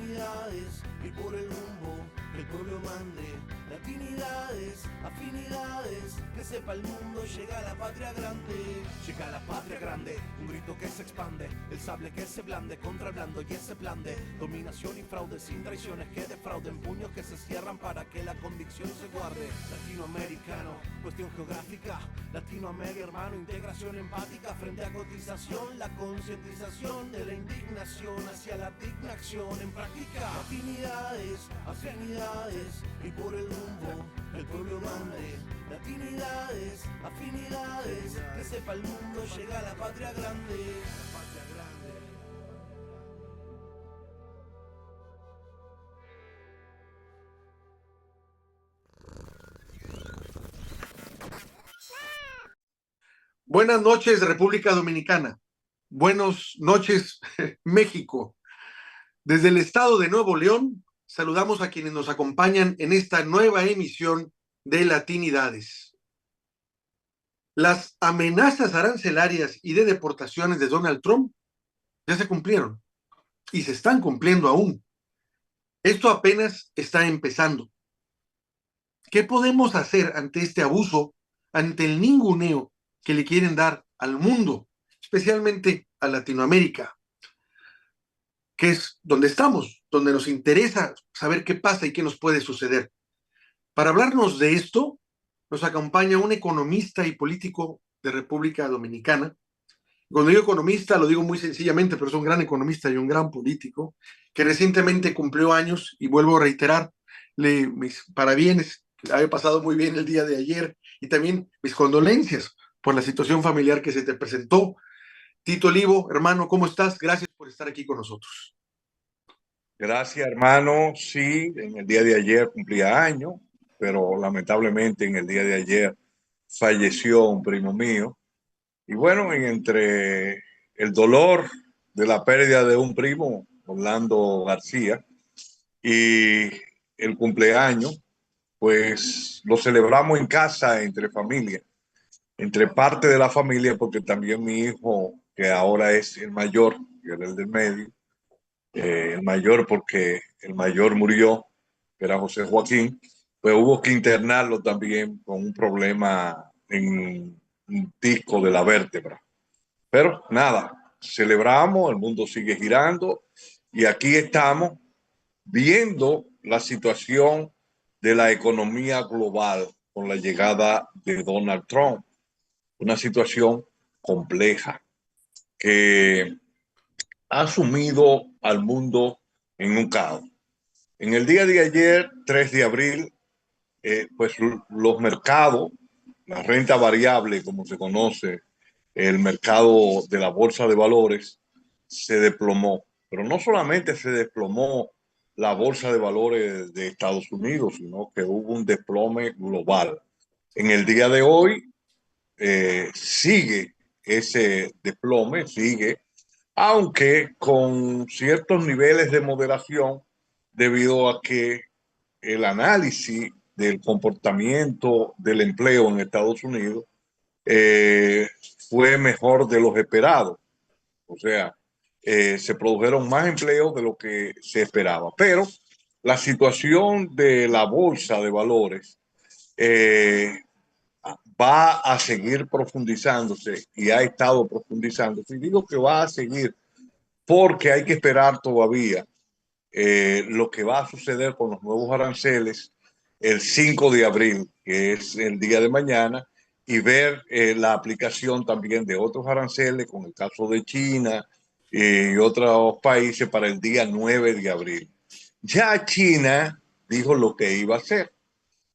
latinidades y por el rumbo que el pueblo mande. Latinidades, afinidades, que sepa el mundo, llega la patria grande. Llega la patria grande, un grito que se expande, el sable que se blande contra el blando y ese plan de dominación y fraude, sin traiciones que defrauden, puños que se cierran para que la convicción se guarde. Latinoamericano, cuestión geográfica, Latinoamérica hermano, integración empática frente a cotización, la concientización de la indignación hacia la digna acción en práctica. Latinidades, afinidades y por el rumbo el pueblo mande. Latinidades, afinidades, que sepa el mundo, llega la patria grande. La patria grande. Buenas noches, República Dominicana. Buenas noches, México. Desde el estado de Nuevo León, saludamos a quienes nos acompañan en esta nueva emisión de Latinidades. Las amenazas arancelarias y de deportaciones de Donald Trump ya se cumplieron y se están cumpliendo aún. Esto apenas está empezando. ¿Qué podemos hacer ante este abuso, ante el ninguneo que le quieren dar al mundo, especialmente a Latinoamérica, que es donde estamos, donde nos interesa saber qué pasa y qué nos puede suceder? Para hablarnos de esto, nos acompaña un economista y político de República Dominicana. Cuando digo economista, lo digo muy sencillamente, pero es un gran economista y un gran político, que recientemente cumplió años, y vuelvo a reiterarle mis parabienes, que haya pasado muy bien el día de ayer, y también mis condolencias por la situación familiar que se te presentó. Tito Olivo, hermano, ¿cómo estás? Gracias por estar aquí con nosotros. Gracias, hermano. Sí, en el día de ayer cumplía años, pero lamentablemente en el día de ayer falleció un primo mío. Y bueno, entre el dolor de la pérdida de un primo, Orlando García, y el cumpleaños, pues lo celebramos en casa, entre familia, entre parte de la familia, porque también mi hijo, que ahora es el mayor, y era el del medio, el mayor porque el mayor murió, que era José Joaquín, pues hubo que internarlo también con un problema en un disco de la vértebra. Pero nada, celebramos, el mundo sigue girando y aquí estamos viendo la situación de la economía global con la llegada de Donald Trump. Una situación compleja que ha sumido al mundo en un caos. En el día de ayer, 3 de abril, pues los mercados, la renta variable, como se conoce, el mercado de la bolsa de valores, se desplomó. Pero no solamente se desplomó la bolsa de valores de Estados Unidos, sino que hubo un desplome global. En el día de hoy sigue ese desplome, sigue, aunque con ciertos niveles de moderación, debido a que el análisis del comportamiento del empleo en Estados Unidos eh, fue mejor de los esperados. O sea, se produjeron más empleos de lo que se esperaba. Pero la situación de la bolsa de valores eh, va a seguir profundizándose y ha estado profundizándose. Y digo que va a seguir porque hay que esperar todavía lo que va a suceder con los nuevos aranceles el 5 de abril, que es el día de mañana, y ver la aplicación también de otros aranceles, con el caso de China y otros países para el día 9 de abril. Ya China dijo lo que iba a hacer,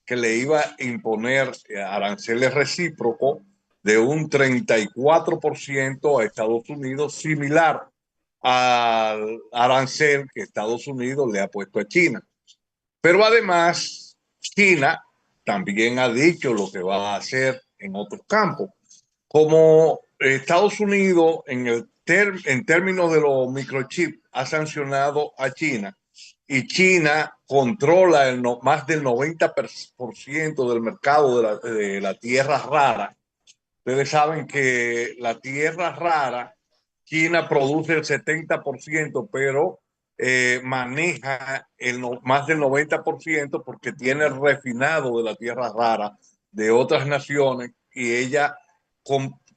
que le iba a imponer aranceles recíprocos de un 34% a Estados Unidos, similar al arancel que Estados Unidos le ha puesto a China. Pero además, China también ha dicho lo que va a hacer en otros campos. Como Estados Unidos, en términos de los microchips, ha sancionado a China, y China controla más del 90% del mercado de la tierra rara. Ustedes saben que la tierra rara, China produce el 70%, pero maneja más del 90% porque tiene el refinado de la tierra rara de otras naciones y ella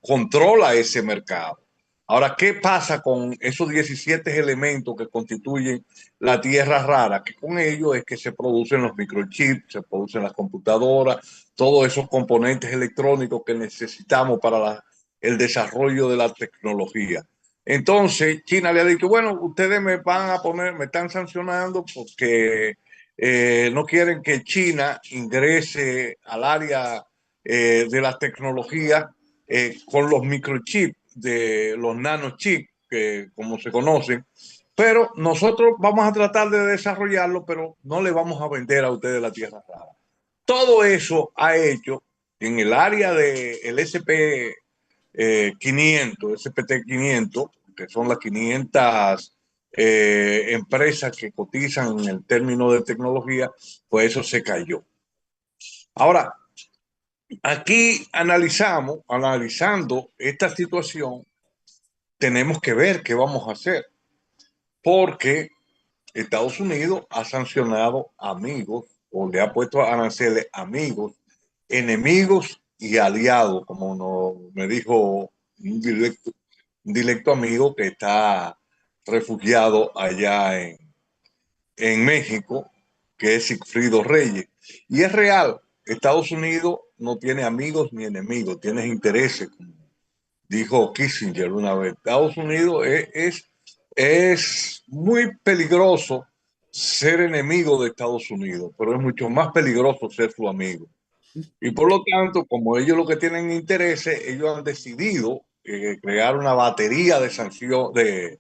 controla ese mercado. Ahora, ¿qué pasa con esos 17 elementos que constituyen la tierra rara? Que con ellos es que se producen los microchips, se producen las computadoras, todos esos componentes electrónicos que necesitamos para el desarrollo de la tecnología. Entonces, China le ha dicho, bueno, ustedes me van a poner, me están sancionando porque no quieren que China ingrese al área de la tecnología con los microchips, de los nanochips, que como se conocen, pero nosotros vamos a tratar de desarrollarlo, pero no le vamos a vender a ustedes la tierra rara. Todo eso ha hecho en el área del SP 500, SPT 500, que son las 500 empresas que cotizan en el término de tecnología, pues eso se cayó. Ahora, aquí analizando esta situación, tenemos que ver qué vamos a hacer, porque Estados Unidos ha sancionado amigos o le ha puesto aranceles amigos, enemigos y aliados, como me dijo un directo amigo que está refugiado allá en México, que es Sigfrido Reyes. Y es real, Estados Unidos no tiene amigos ni enemigos, tiene intereses, como dijo Kissinger una vez. Estados Unidos es muy peligroso ser enemigo de Estados Unidos, pero es mucho más peligroso ser su amigo. Y por lo tanto, como ellos lo que tienen intereses, ellos han decidido crear una batería de sanciones,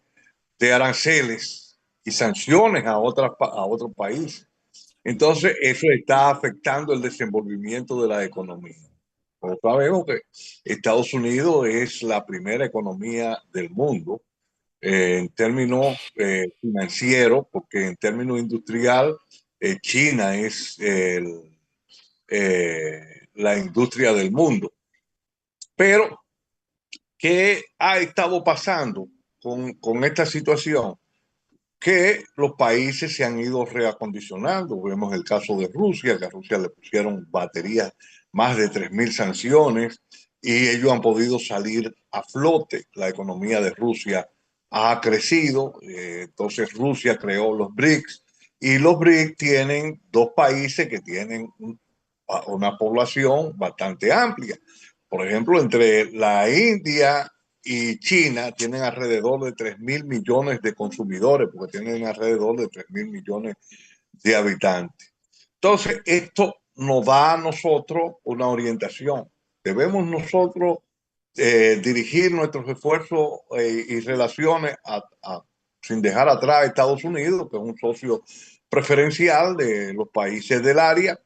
de aranceles y sanciones a otros países. Entonces, eso está afectando el desenvolvimiento de la economía. Como sabemos que Estados Unidos es la primera economía del mundo en términos financieros, porque en términos industrial, China es la industria del mundo. Pero, ¿qué ha estado pasando con esta situación? Que los países se han ido reacondicionando. Vemos el caso de Rusia, que a Rusia le pusieron baterías, más de 3.000 sanciones, y ellos han podido salir a flote. La economía de Rusia ha crecido, entonces Rusia creó los BRICS, y los BRICS tienen dos países que tienen una población bastante amplia. Por ejemplo, entre la India y China tienen alrededor de 3.000 millones de consumidores, porque tienen alrededor de 3.000 millones de habitantes. Entonces, esto nos da a nosotros una orientación. Debemos nosotros dirigir nuestros esfuerzos y relaciones sin dejar atrás a Estados Unidos, que es un socio preferencial de los países del área,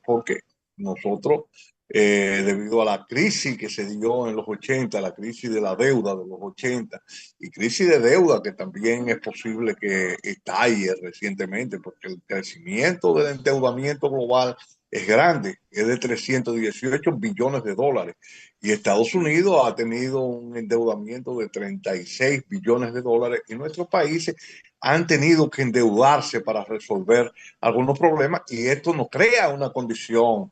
porque nosotros, debido a la crisis que se dio en los 80, la crisis de la deuda de los 80, y crisis de deuda que también es posible que estalle recientemente, porque el crecimiento del endeudamiento global es grande, es de 318 billones de dólares, y Estados Unidos ha tenido un endeudamiento de 36 billones de dólares, y nuestros países han tenido que endeudarse para resolver algunos problemas, y esto nos crea una condición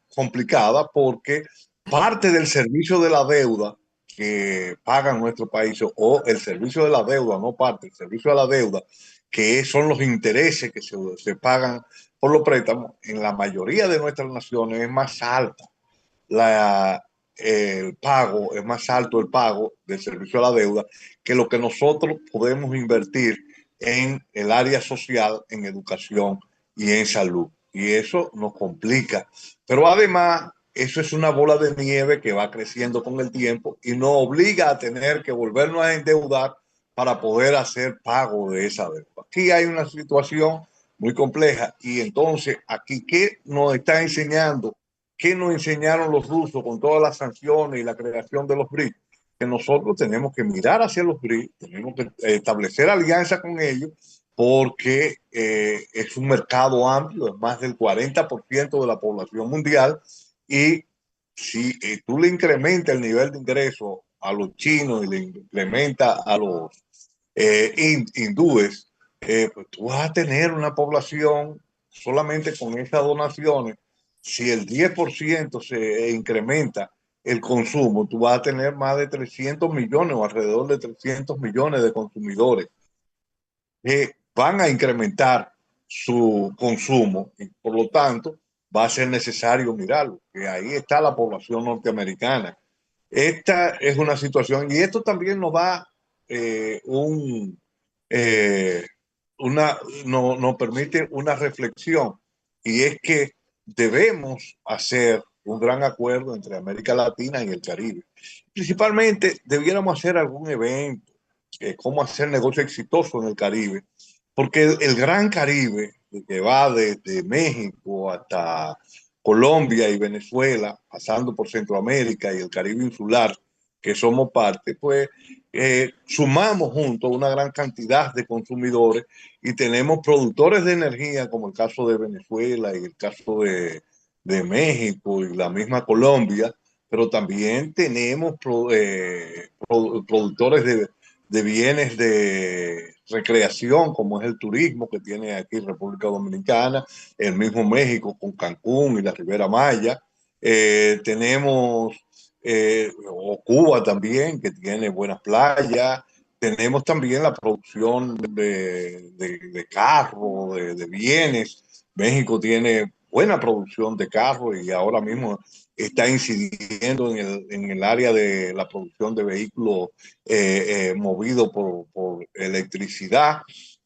complicada, porque parte del servicio de la deuda que pagan nuestros países, o el servicio de la deuda, no parte, el servicio de la deuda, que son los intereses que se pagan por los préstamos, en la mayoría de nuestras naciones es más alta el pago, es más alto el pago del servicio a la deuda que lo que nosotros podemos invertir en el área social, en educación y en salud. Y eso nos complica. Pero además, eso es una bola de nieve que va creciendo con el tiempo y nos obliga a tener que volvernos a endeudar para poder hacer pago de esa deuda. Aquí hay una situación muy compleja, y entonces aquí, ¿qué nos está enseñando? ¿Qué nos enseñaron los rusos con todas las sanciones y la creación de los BRICS? Que nosotros tenemos que mirar hacia los BRICS, tenemos que establecer alianza con ellos, porque es un mercado amplio, es más del 40% de la población mundial, y si tú le incrementas el nivel de ingreso a los chinos y le incrementa hindúes, pues tú vas a tener una población solamente con esas donaciones. Si el 10% se incrementa el consumo, tú vas a tener más de 300 millones o alrededor de 300 millones de consumidores que van a incrementar su consumo y por lo tanto va a ser necesario mirarlo, que ahí está la población norteamericana. Esta es una situación y esto también nos da un, eh, nos permite una reflexión y es que debemos hacer un gran acuerdo entre América Latina y el Caribe. Principalmente debiéramos hacer algún evento, cómo hacer negocio exitoso en el Caribe, porque el Gran Caribe, que va desde México hasta Colombia y Venezuela, pasando por Centroamérica y el Caribe insular, que somos parte, pues sumamos juntos una gran cantidad de consumidores y tenemos productores de energía, como el caso de Venezuela y el caso de México y la misma Colombia, pero también tenemos productores de bienes de recreación, como es el turismo que tiene aquí República Dominicana, el mismo México con Cancún y la Ribera Maya. Tenemos o Cuba también, que tiene buenas playas. Tenemos también la producción de carros, de bienes. México tiene buena producción de carros y ahora mismo está incidiendo en el área de la producción de vehículos movidos por electricidad,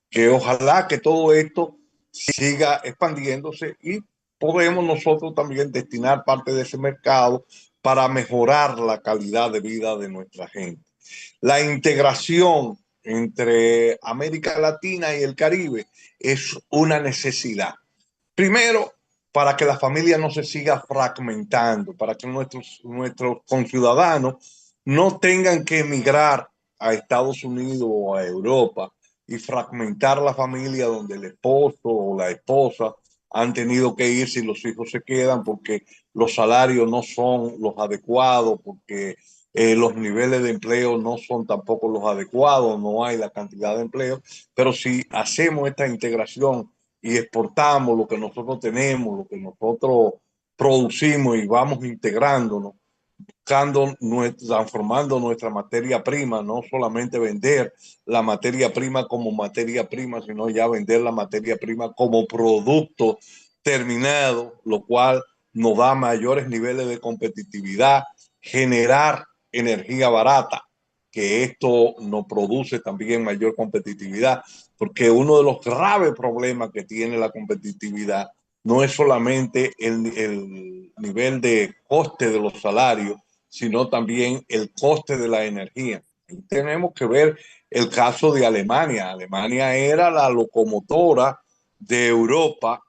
que ojalá que todo esto siga expandiéndose y podemos nosotros también destinar parte de ese mercado para mejorar la calidad de vida de nuestra gente. La integración entre América Latina y el Caribe es una necesidad. Primero, para que la familia no se siga fragmentando, para que nuestros conciudadanos no tengan que emigrar a Estados Unidos o a Europa y fragmentar la familia donde el esposo o la esposa han tenido que ir si los hijos se quedan porque los salarios no son los adecuados, porque los niveles de empleo no son tampoco los adecuados, no hay la cantidad de empleo, pero si hacemos esta integración y exportamos lo que nosotros tenemos, lo que nosotros producimos y vamos integrándonos, transformando nuestra materia prima, no solamente vender la materia prima como materia prima, sino ya vender la materia prima como producto terminado, lo cual nos da mayores niveles de competitividad, generar energía barata, que esto nos produce también mayor competitividad, porque uno de los graves problemas que tiene la competitividad no es solamente el nivel de coste de los salarios, sino también el coste de la energía. Y tenemos que ver el caso de Alemania. Alemania era la locomotora de Europa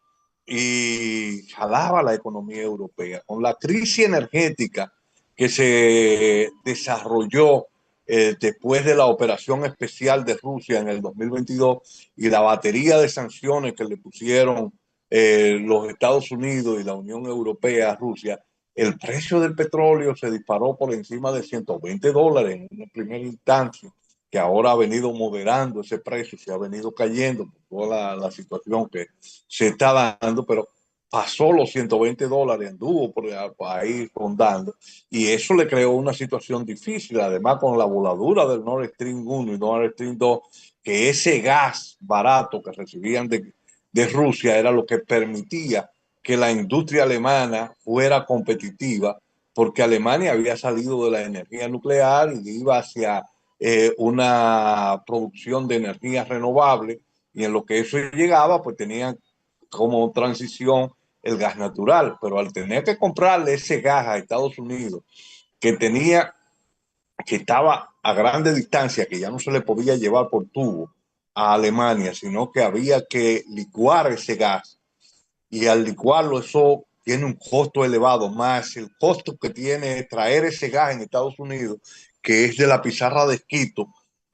y jalaba la economía europea. Con la crisis energética que se desarrolló después de la operación especial de Rusia en el 2022 y la batería de sanciones que le pusieron los Estados Unidos y la Unión Europea a Rusia, el precio del petróleo se disparó por encima de $120 en una primera instancia, que ahora ha venido moderando ese precio, se ha venido cayendo por toda la situación que se está dando, pero pasó los $120, anduvo por ahí rondando, y eso le creó una situación difícil, además con la voladura del Nord Stream 1 y Nord Stream 2, que ese gas barato que recibían de Rusia era lo que permitía que la industria alemana fuera competitiva, porque Alemania había salido de la energía nuclear y iba hacia una producción de energía renovable, y en lo que eso llegaba, pues tenían como transición el gas natural, pero al tener que comprarle ese gas a Estados Unidos, que tenía, que estaba a grande distancia, que ya no se le podía llevar por tubo a Alemania, sino que había que licuar ese gas, y al licuarlo eso tiene un costo elevado, más el costo que tiene traer ese gas en Estados Unidos, que es de la pizarra de esquito,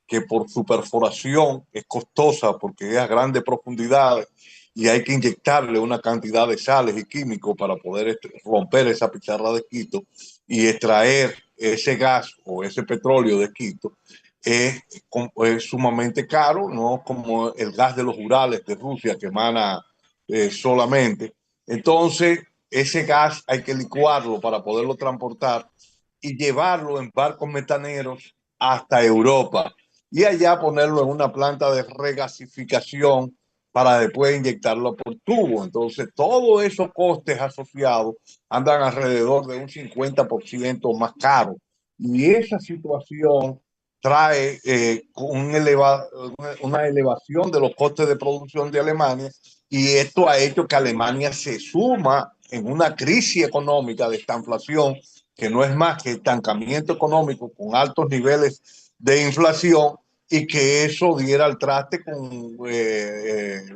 que por su perforación es costosa porque es a grandes profundidades y hay que inyectarle una cantidad de sales y químicos para poder romper esa pizarra de esquito y extraer ese gas o ese petróleo de esquito. es sumamente caro, no como el gas de los Urales de Rusia que emana solamente. Entonces, ese gas hay que licuarlo para poderlo transportar y llevarlo en barcos metaneros hasta Europa y allá ponerlo en una planta de regasificación para después inyectarlo por tubo. Entonces, todos esos costes asociados andan alrededor de un 50% más caro. Y esa situación trae una elevación de los costes de producción de Alemania, y esto ha hecho que Alemania se suma en una crisis económica de estanflación, que no es más que estancamiento económico con altos niveles de inflación, y que eso diera al traste con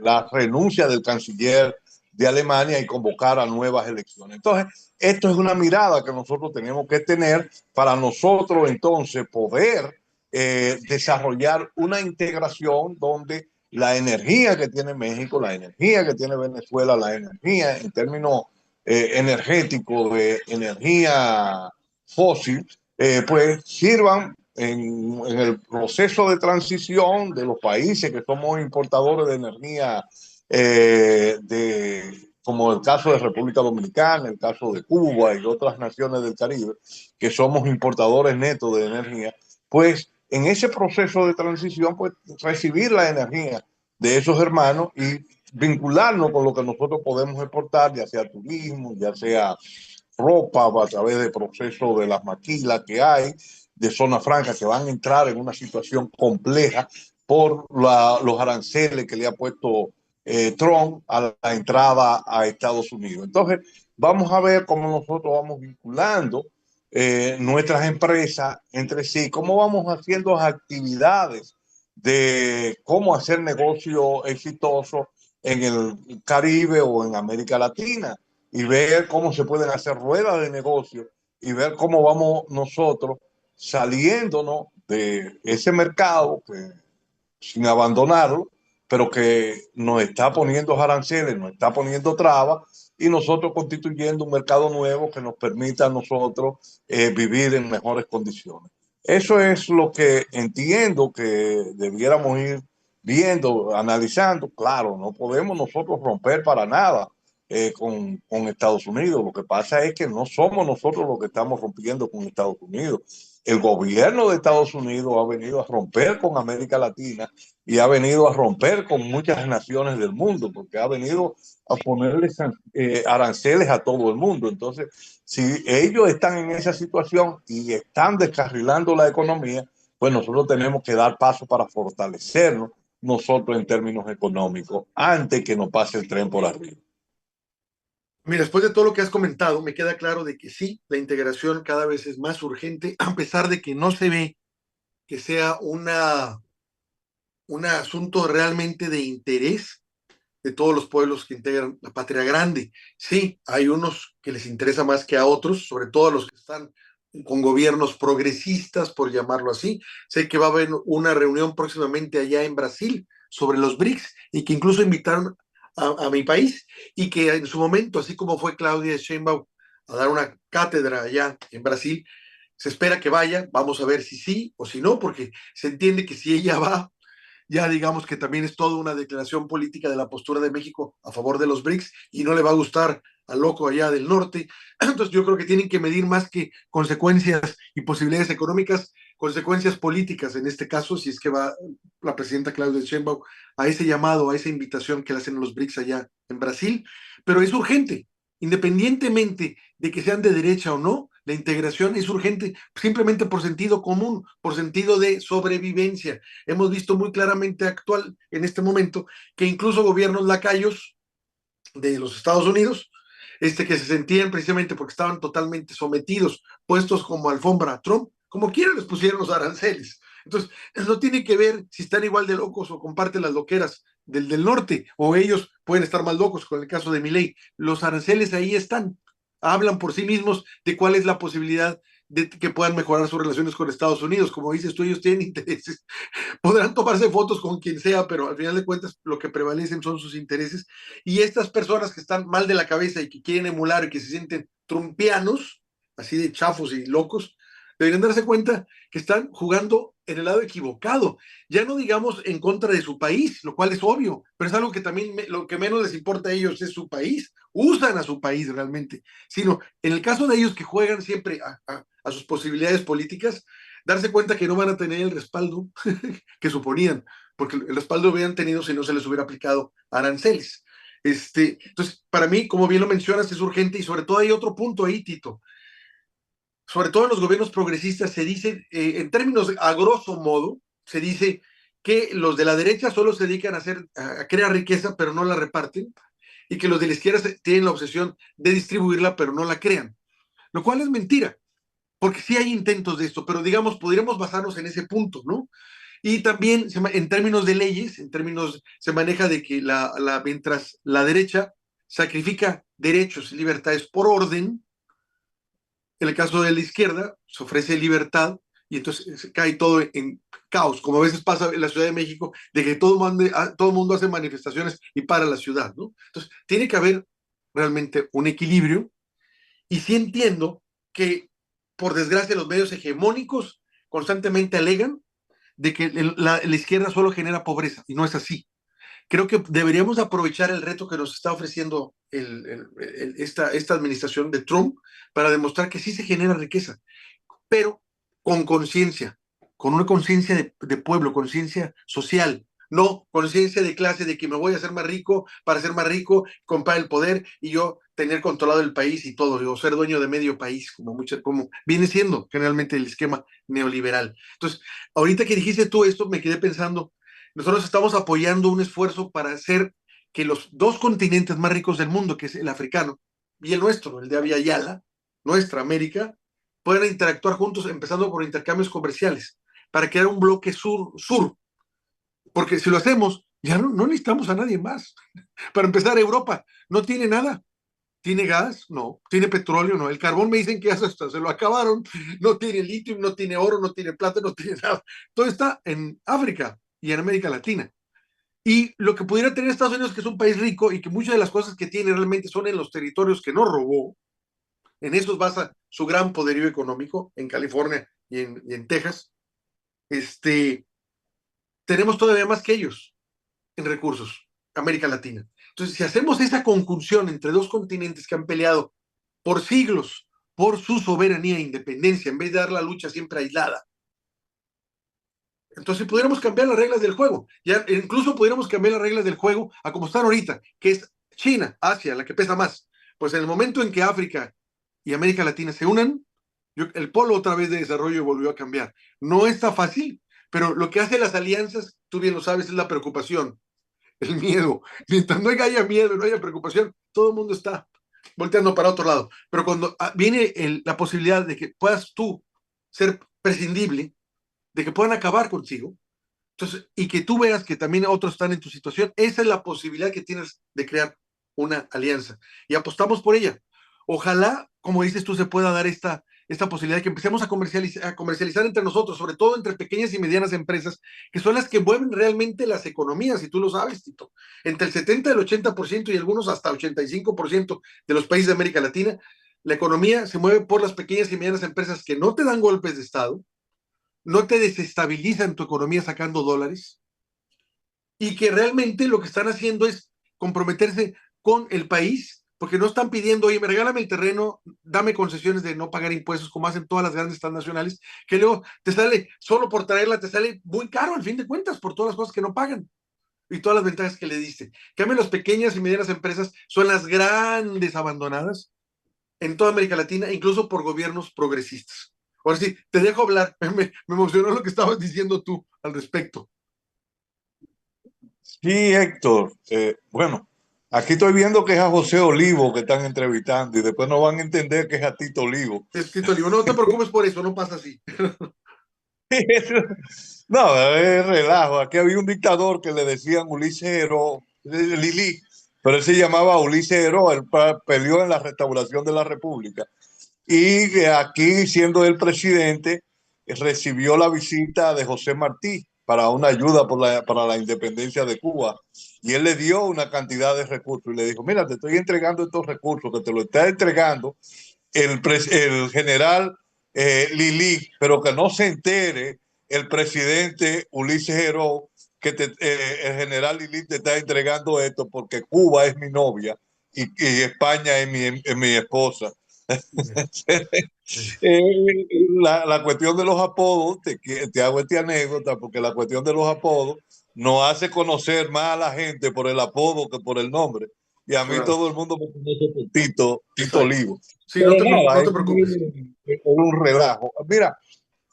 la renuncia del canciller de Alemania y convocar a nuevas elecciones. Entonces, esto es una mirada que nosotros tenemos que tener para nosotros entonces poder desarrollar una integración donde la energía que tiene México, la energía que tiene Venezuela, la energía en términos energéticos, de energía fósil, pues sirvan en el proceso de transición de los países que somos importadores de energía, como el caso de República Dominicana, el caso de Cuba y otras naciones del Caribe, que somos importadores netos de energía, pues en ese proceso de transición, pues recibir la energía de esos hermanos y vincularnos con lo que nosotros podemos exportar, ya sea turismo, ya sea ropa, a través del proceso de las maquilas que hay, de zona franca, que van a entrar en una situación compleja por los aranceles que le ha puesto Trump a la entrada a Estados Unidos. Entonces, vamos a ver cómo nosotros vamos vinculando nuestras empresas entre sí, cómo vamos haciendo actividades de cómo hacer negocio exitoso en el Caribe o en América Latina, y ver cómo se pueden hacer ruedas de negocio y ver cómo vamos nosotros saliéndonos de ese mercado que, sin abandonarlo, pero que nos está poniendo aranceles, nos está poniendo trabas, y nosotros constituyendo un mercado nuevo que nos permita a nosotros vivir en mejores condiciones. Eso es lo que entiendo que debiéramos ir viendo, analizando. Claro, no podemos nosotros romper para nada con Estados Unidos. Lo que pasa es que no somos nosotros los que estamos rompiendo con Estados Unidos. El gobierno de Estados Unidos ha venido a romper con América Latina y ha venido a romper con muchas naciones del mundo, porque ha venido a ponerle aranceles a todo el mundo. Entonces, si ellos están en esa situación y están descarrilando la economía, pues nosotros tenemos que dar paso para fortalecernos nosotros en términos económicos antes que nos pase el tren por arriba. Mira, después de todo lo que has comentado, me queda claro de que sí, la integración cada vez es más urgente, a pesar de que no se ve que sea un asunto realmente de interés de todos los pueblos que integran la patria grande. Sí, hay unos que les interesa más que a otros, sobre todo a los que están con gobiernos progresistas, por llamarlo así. Sé que va a haber una reunión próximamente allá en Brasil sobre los BRICS, y que incluso invitaron a mi país, y que en su momento, así como fue Claudia Sheinbaum a dar una cátedra allá en Brasil, se espera que vaya. Vamos a ver si sí o si no, porque se entiende que si ella va, ya digamos que también es toda una declaración política de la postura de México a favor de los BRICS, y no le va a gustar al loco allá del norte. Entonces yo creo que tienen que medir más que consecuencias y posibilidades económicas, consecuencias políticas en este caso, si es que va la presidenta Claudia Sheinbaum a ese llamado, a esa invitación que le hacen los BRICS allá en Brasil. Pero es urgente, independientemente de que sean de derecha o no, la integración es urgente simplemente por sentido común, por sentido de sobrevivencia. Hemos visto muy claramente actual en este momento que incluso gobiernos lacayos de los Estados Unidos, que se sentían precisamente porque estaban totalmente sometidos, puestos como alfombra a Trump, como quiera les pusieron los aranceles. Entonces, no tiene que ver si están igual de locos o comparten las loqueras del norte, o ellos pueden estar más locos, con el caso de Milei. Los aranceles ahí están, hablan por sí mismos de cuál es la posibilidad de que puedan mejorar sus relaciones con Estados Unidos. Como dices tú, ellos tienen intereses, podrán tomarse fotos con quien sea, pero al final de cuentas lo que prevalecen son sus intereses. Y estas personas que están mal de la cabeza y que quieren emular y que se sienten trumpianos, así de chafos y locos, Deberían darse cuenta que están jugando en el lado equivocado. Ya no digamos en contra de su país, lo cual es obvio, pero es algo que también lo que menos les importa a ellos es su país. Usan a su país realmente. Sino en el caso de ellos que juegan siempre a sus posibilidades políticas, darse cuenta que no van a tener el respaldo que suponían, porque el respaldo lo hubieran tenido si no se les hubiera aplicado aranceles. Entonces, para mí, como bien lo mencionas, es urgente y sobre todo hay otro punto ahí, Tito. Sobre todo en los gobiernos progresistas se dice, en términos a grosso modo, se dice que los de la derecha solo se dedican a crear riqueza, pero no la reparten, y que los de la izquierda tienen la obsesión de distribuirla, pero no la crean. Lo cual es mentira, porque sí hay intentos de esto, pero digamos, podríamos basarnos en ese punto, ¿no? Y también en términos de leyes, se maneja de que mientras la derecha sacrifica derechos y libertades por orden, en el caso de la izquierda se ofrece libertad y entonces cae todo en caos, como a veces pasa en la Ciudad de México, de que todo el mundo hace manifestaciones y para la ciudad, ¿no? Entonces, tiene que haber realmente un equilibrio y sí entiendo que, por desgracia, los medios hegemónicos constantemente alegan de que la izquierda solo genera pobreza y no es así. Creo que deberíamos aprovechar el reto que nos está ofreciendo esta administración de Trump para demostrar que sí se genera riqueza, pero con conciencia, con una conciencia de pueblo, conciencia social, no conciencia de clase de que me voy a hacer más rico para ser más rico, comprar el poder y yo tener controlado el país y todo, o ser dueño de medio país, como viene siendo generalmente el esquema neoliberal. Entonces, ahorita que dijiste tú esto, me quedé pensando, nosotros estamos apoyando un esfuerzo para hacer que los dos continentes más ricos del mundo, que es el africano y el nuestro, el de Abya Yala, nuestra América, puedan interactuar juntos, empezando por intercambios comerciales, para crear un bloque sur-sur. Porque si lo hacemos, ya no necesitamos a nadie más. Para empezar, Europa no tiene nada. ¿Tiene gas? No. ¿Tiene petróleo? No. El carbón me dicen que hasta se lo acabaron. No tiene litio, no tiene oro, no tiene plata, no tiene nada. Todo está en África y en América Latina. Y lo que pudiera tener Estados Unidos, que es un país rico y que muchas de las cosas que tiene realmente son en los territorios que no robó, en eso basa su gran poderío económico en California y en Texas. Este, Tenemos todavía más que ellos en recursos, América Latina. Entonces, si hacemos esa conjunción entre dos continentes que han peleado por siglos por su soberanía e independencia, en vez de dar la lucha siempre aislada, entonces pudiéramos cambiar las reglas del juego. Ya, incluso pudiéramos cambiar las reglas del juego a como están ahorita, que es China, Asia, la que pesa más. Pues en el momento en que África y América Latina se unan, el polo otra vez de desarrollo volvió a cambiar. No está fácil, pero lo que hace las alianzas, tú bien lo sabes, es la preocupación, el miedo. Mientras no haya miedo, no haya preocupación, todo el mundo está volteando para otro lado. Pero cuando viene la posibilidad de que puedas tú ser prescindible, de que puedan acabar contigo, entonces, y que tú veas que también otros están en tu situación, esa es la posibilidad que tienes de crear una alianza. Y apostamos por ella. Ojalá, como dices tú, se pueda dar esta posibilidad de que empecemos a comercializar entre nosotros, sobre todo entre pequeñas y medianas empresas, que son las que mueven realmente las economías, y tú lo sabes, Tito. Entre el 70 y el 80% y algunos hasta 85% de los países de América Latina, la economía se mueve por las pequeñas y medianas empresas que no te dan golpes de Estado, no te desestabilizan tu economía sacando dólares y que realmente lo que están haciendo es comprometerse con el país, porque no están pidiendo, oye, me regálame el terreno, dame concesiones de no pagar impuestos, como hacen todas las grandes transnacionales, que luego te sale, solo por traerla, te sale muy caro al fin de cuentas, por todas las cosas que no pagan y todas las ventajas que le diste. En cambio, las pequeñas y medianas empresas son las grandes abandonadas en toda América Latina, incluso por gobiernos progresistas. Ahora sí, te dejo hablar. Me emocionó lo que estabas diciendo tú al respecto. Sí, Héctor. Bueno, aquí estoy viendo que es a José Olivo que están entrevistando y después no van a entender que es a Tito Olivo. Tito Olivo, no te preocupes por eso, no pasa así. No, es relajo. Aquí había un dictador que le decían Ulises Heró, Lili, pero él se llamaba Ulises Heró, él peleó en la restauración de la República. Y aquí, siendo el presidente, recibió la visita de José Martí para una ayuda para la independencia de Cuba. Y él le dio una cantidad de recursos y le dijo, mira, te estoy entregando estos recursos, que te lo está entregando el general Lili, pero que no se entere el presidente Ulises Heró que el general Lili te está entregando esto porque Cuba es mi novia y España es mi esposa. La cuestión de los apodos, te hago esta anécdota, porque la cuestión de los apodos nos hace conocer más a la gente por el apodo que por el nombre. Y a mí Claro. todo el mundo me conoce por Tito Olivo. Sí, Pero no nada, te preocupes. es un relajo. Mira,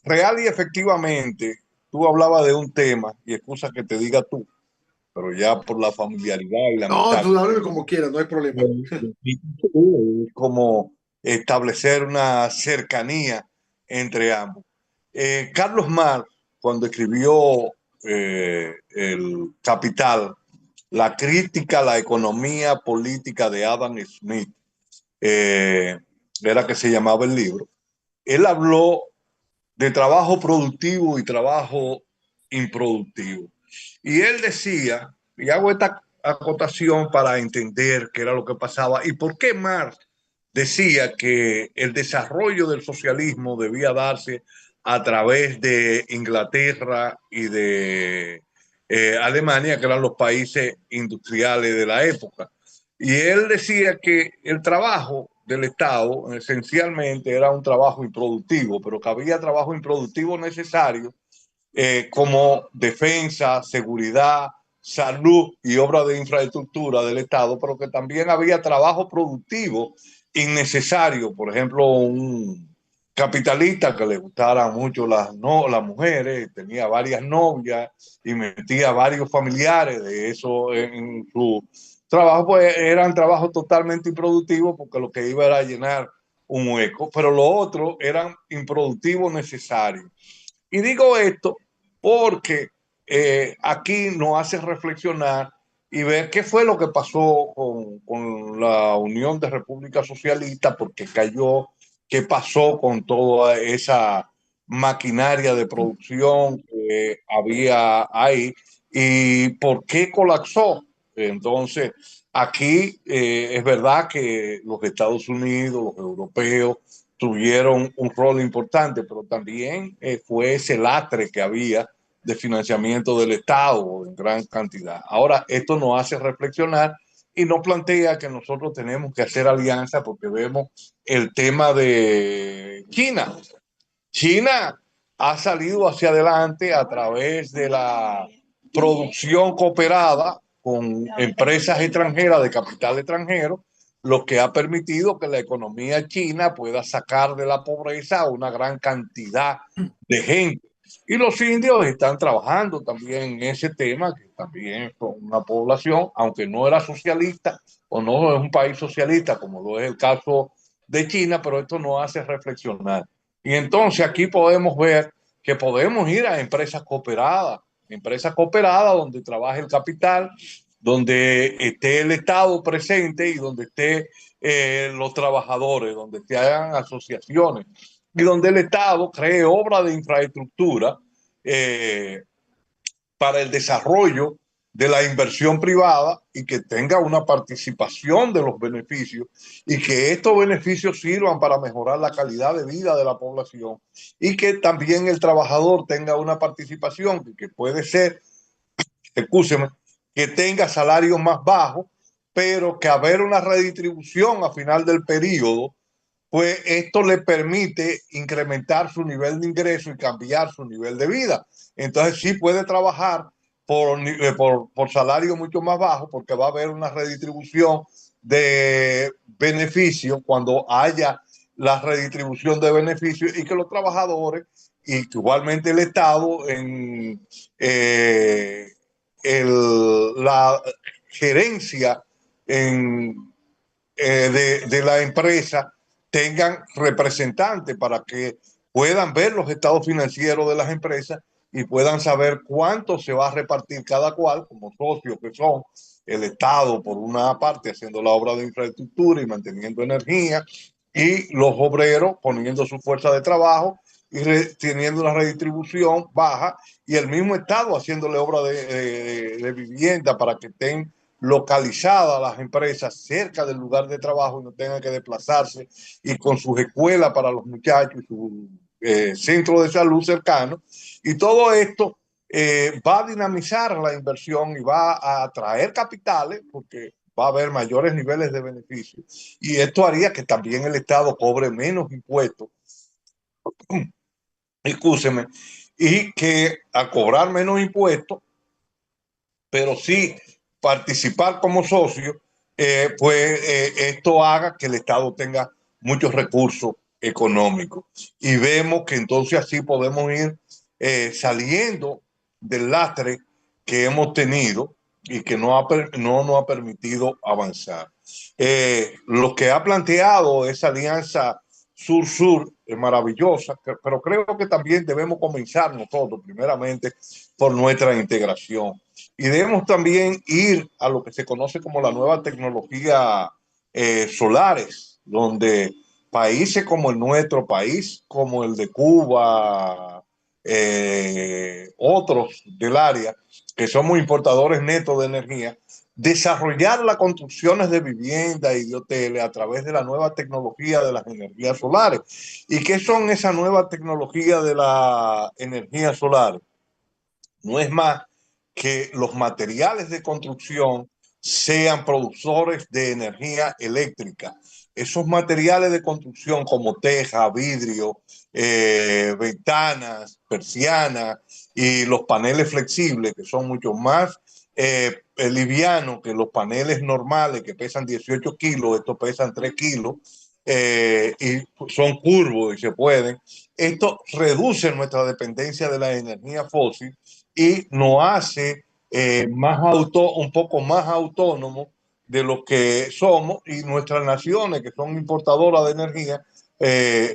real y efectivamente, tú hablabas de un tema, y excusa que te diga tú, pero ya por la familiaridad y la No, amistad tú que háblame tengo, como quieras, no hay problema. como establecer una cercanía entre ambos. Carlos Marx, cuando escribió El Capital, la crítica a la economía política de Adam Smith, era que se llamaba el libro, él habló de trabajo productivo y trabajo improductivo. Y él decía, y hago esta acotación para entender qué era lo que pasaba y por qué Marx decía que el desarrollo del socialismo debía darse a través de Inglaterra y de Alemania, que eran los países industriales de la época. Y él decía que el trabajo del Estado esencialmente era un trabajo improductivo, pero que había trabajo improductivo necesario como defensa, seguridad, salud y obras de infraestructura del Estado, pero que también había trabajo productivo innecesario. Por ejemplo, un capitalista que le gustaran mucho las mujeres, tenía varias novias y metía varios familiares de eso en su trabajo, pues eran trabajos totalmente improductivos porque lo que iba era a llenar un hueco, pero lo otro eran improductivos necesarios. Y digo esto porque aquí nos hace reflexionar y ver qué fue lo que pasó con la Unión de Repúblicas Socialistas, porque cayó, qué pasó con toda esa maquinaria de producción que había ahí y por qué colapsó. Entonces, aquí es verdad que los Estados Unidos, los europeos, tuvieron un rol importante, pero también fue ese lastre que había de financiamiento del Estado en gran cantidad. Ahora, esto nos hace reflexionar y nos plantea que nosotros tenemos que hacer alianza porque vemos el tema de China. China ha salido hacia adelante a través de la producción cooperada con empresas extranjeras de capital extranjero, lo que ha permitido que la economía china pueda sacar de la pobreza a una gran cantidad de gente. Y los indios están trabajando también en ese tema, que también son una población, aunque no era socialista o no es un país socialista, como lo es el caso de China, pero esto nos hace reflexionar. Y entonces aquí podemos ver que podemos ir a empresas cooperadas donde trabaje el capital, donde esté el Estado presente y donde esté los trabajadores, donde se hagan asociaciones y donde el Estado cree obras de infraestructura eh, para el desarrollo de la inversión privada y que tenga una participación de los beneficios y que estos beneficios sirvan para mejorar la calidad de vida de la población y que también el trabajador tenga una participación que puede ser, escúcheme, que tenga salarios más bajos, pero que haber una redistribución a final del periodo, pues esto le permite incrementar su nivel de ingreso y cambiar su nivel de vida. Entonces sí puede trabajar por salario mucho más bajo porque va a haber una redistribución de beneficios cuando haya la redistribución de beneficios y que los trabajadores y que igualmente el Estado en la gerencia en, de la empresa tengan representantes para que puedan ver los estados financieros de las empresas y puedan saber cuánto se va a repartir cada cual como socios que son el Estado por una parte haciendo la obra de infraestructura y manteniendo energía y los obreros poniendo su fuerza de trabajo y teniendo una redistribución baja y el mismo Estado haciéndole obra de vivienda para que estén localizadas las empresas cerca del lugar de trabajo y no tengan que desplazarse, y con sus escuelas para los muchachos y su centro de salud cercano. Y todo esto va a dinamizar la inversión y va a atraer capitales porque va a haber mayores niveles de beneficio. Y esto haría que también el Estado cobre menos impuestos, excúseme, y que a cobrar menos impuestos, pero sí participar como socio, esto haga que el Estado tenga muchos recursos económicos. Y vemos que entonces así podemos ir saliendo del lastre que hemos tenido y que no nos ha permitido avanzar. Lo que ha planteado esa alianza sur-sur es maravillosa, pero creo que también debemos comenzar nosotros, primeramente, por nuestra integración. Y debemos también ir a lo que se conoce como la nueva tecnología solares, donde países como el nuestro país, como el de Cuba, otros del área, que somos importadores netos de energía, desarrollar las construcciones de vivienda y de hoteles a través de la nueva tecnología de las energías solares. ¿Y qué son esa nueva tecnología de la energía solar? No es más que los materiales de construcción sean productores de energía eléctrica. Esos materiales de construcción como teja, vidrio, ventanas, persianas y los paneles flexibles, que son mucho más livianos que los paneles normales que pesan 18 kilos, estos pesan 3 kilos, y son curvos y se pueden. Esto reduce nuestra dependencia de la energía fósil y nos hace un poco más autónomos de lo que somos, y nuestras naciones que son importadoras de energía,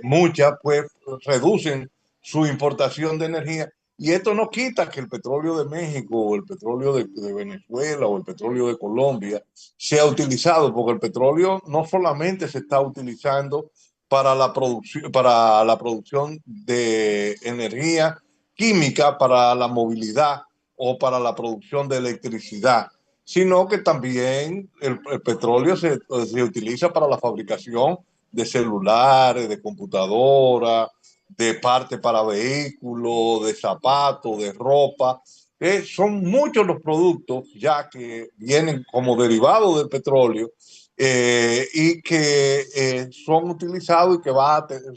muchas pues reducen su importación de energía, y esto no quita que el petróleo de México o el petróleo de Venezuela o el petróleo de Colombia sea utilizado, porque el petróleo no solamente se está utilizando para la producción de energía química para la movilidad o para la producción de electricidad, sino que también el petróleo se utiliza para la fabricación de celulares, de computadoras, de partes para vehículos, de zapatos, de ropa. Son muchos los productos ya que vienen como derivados del petróleo, y que son utilizados y que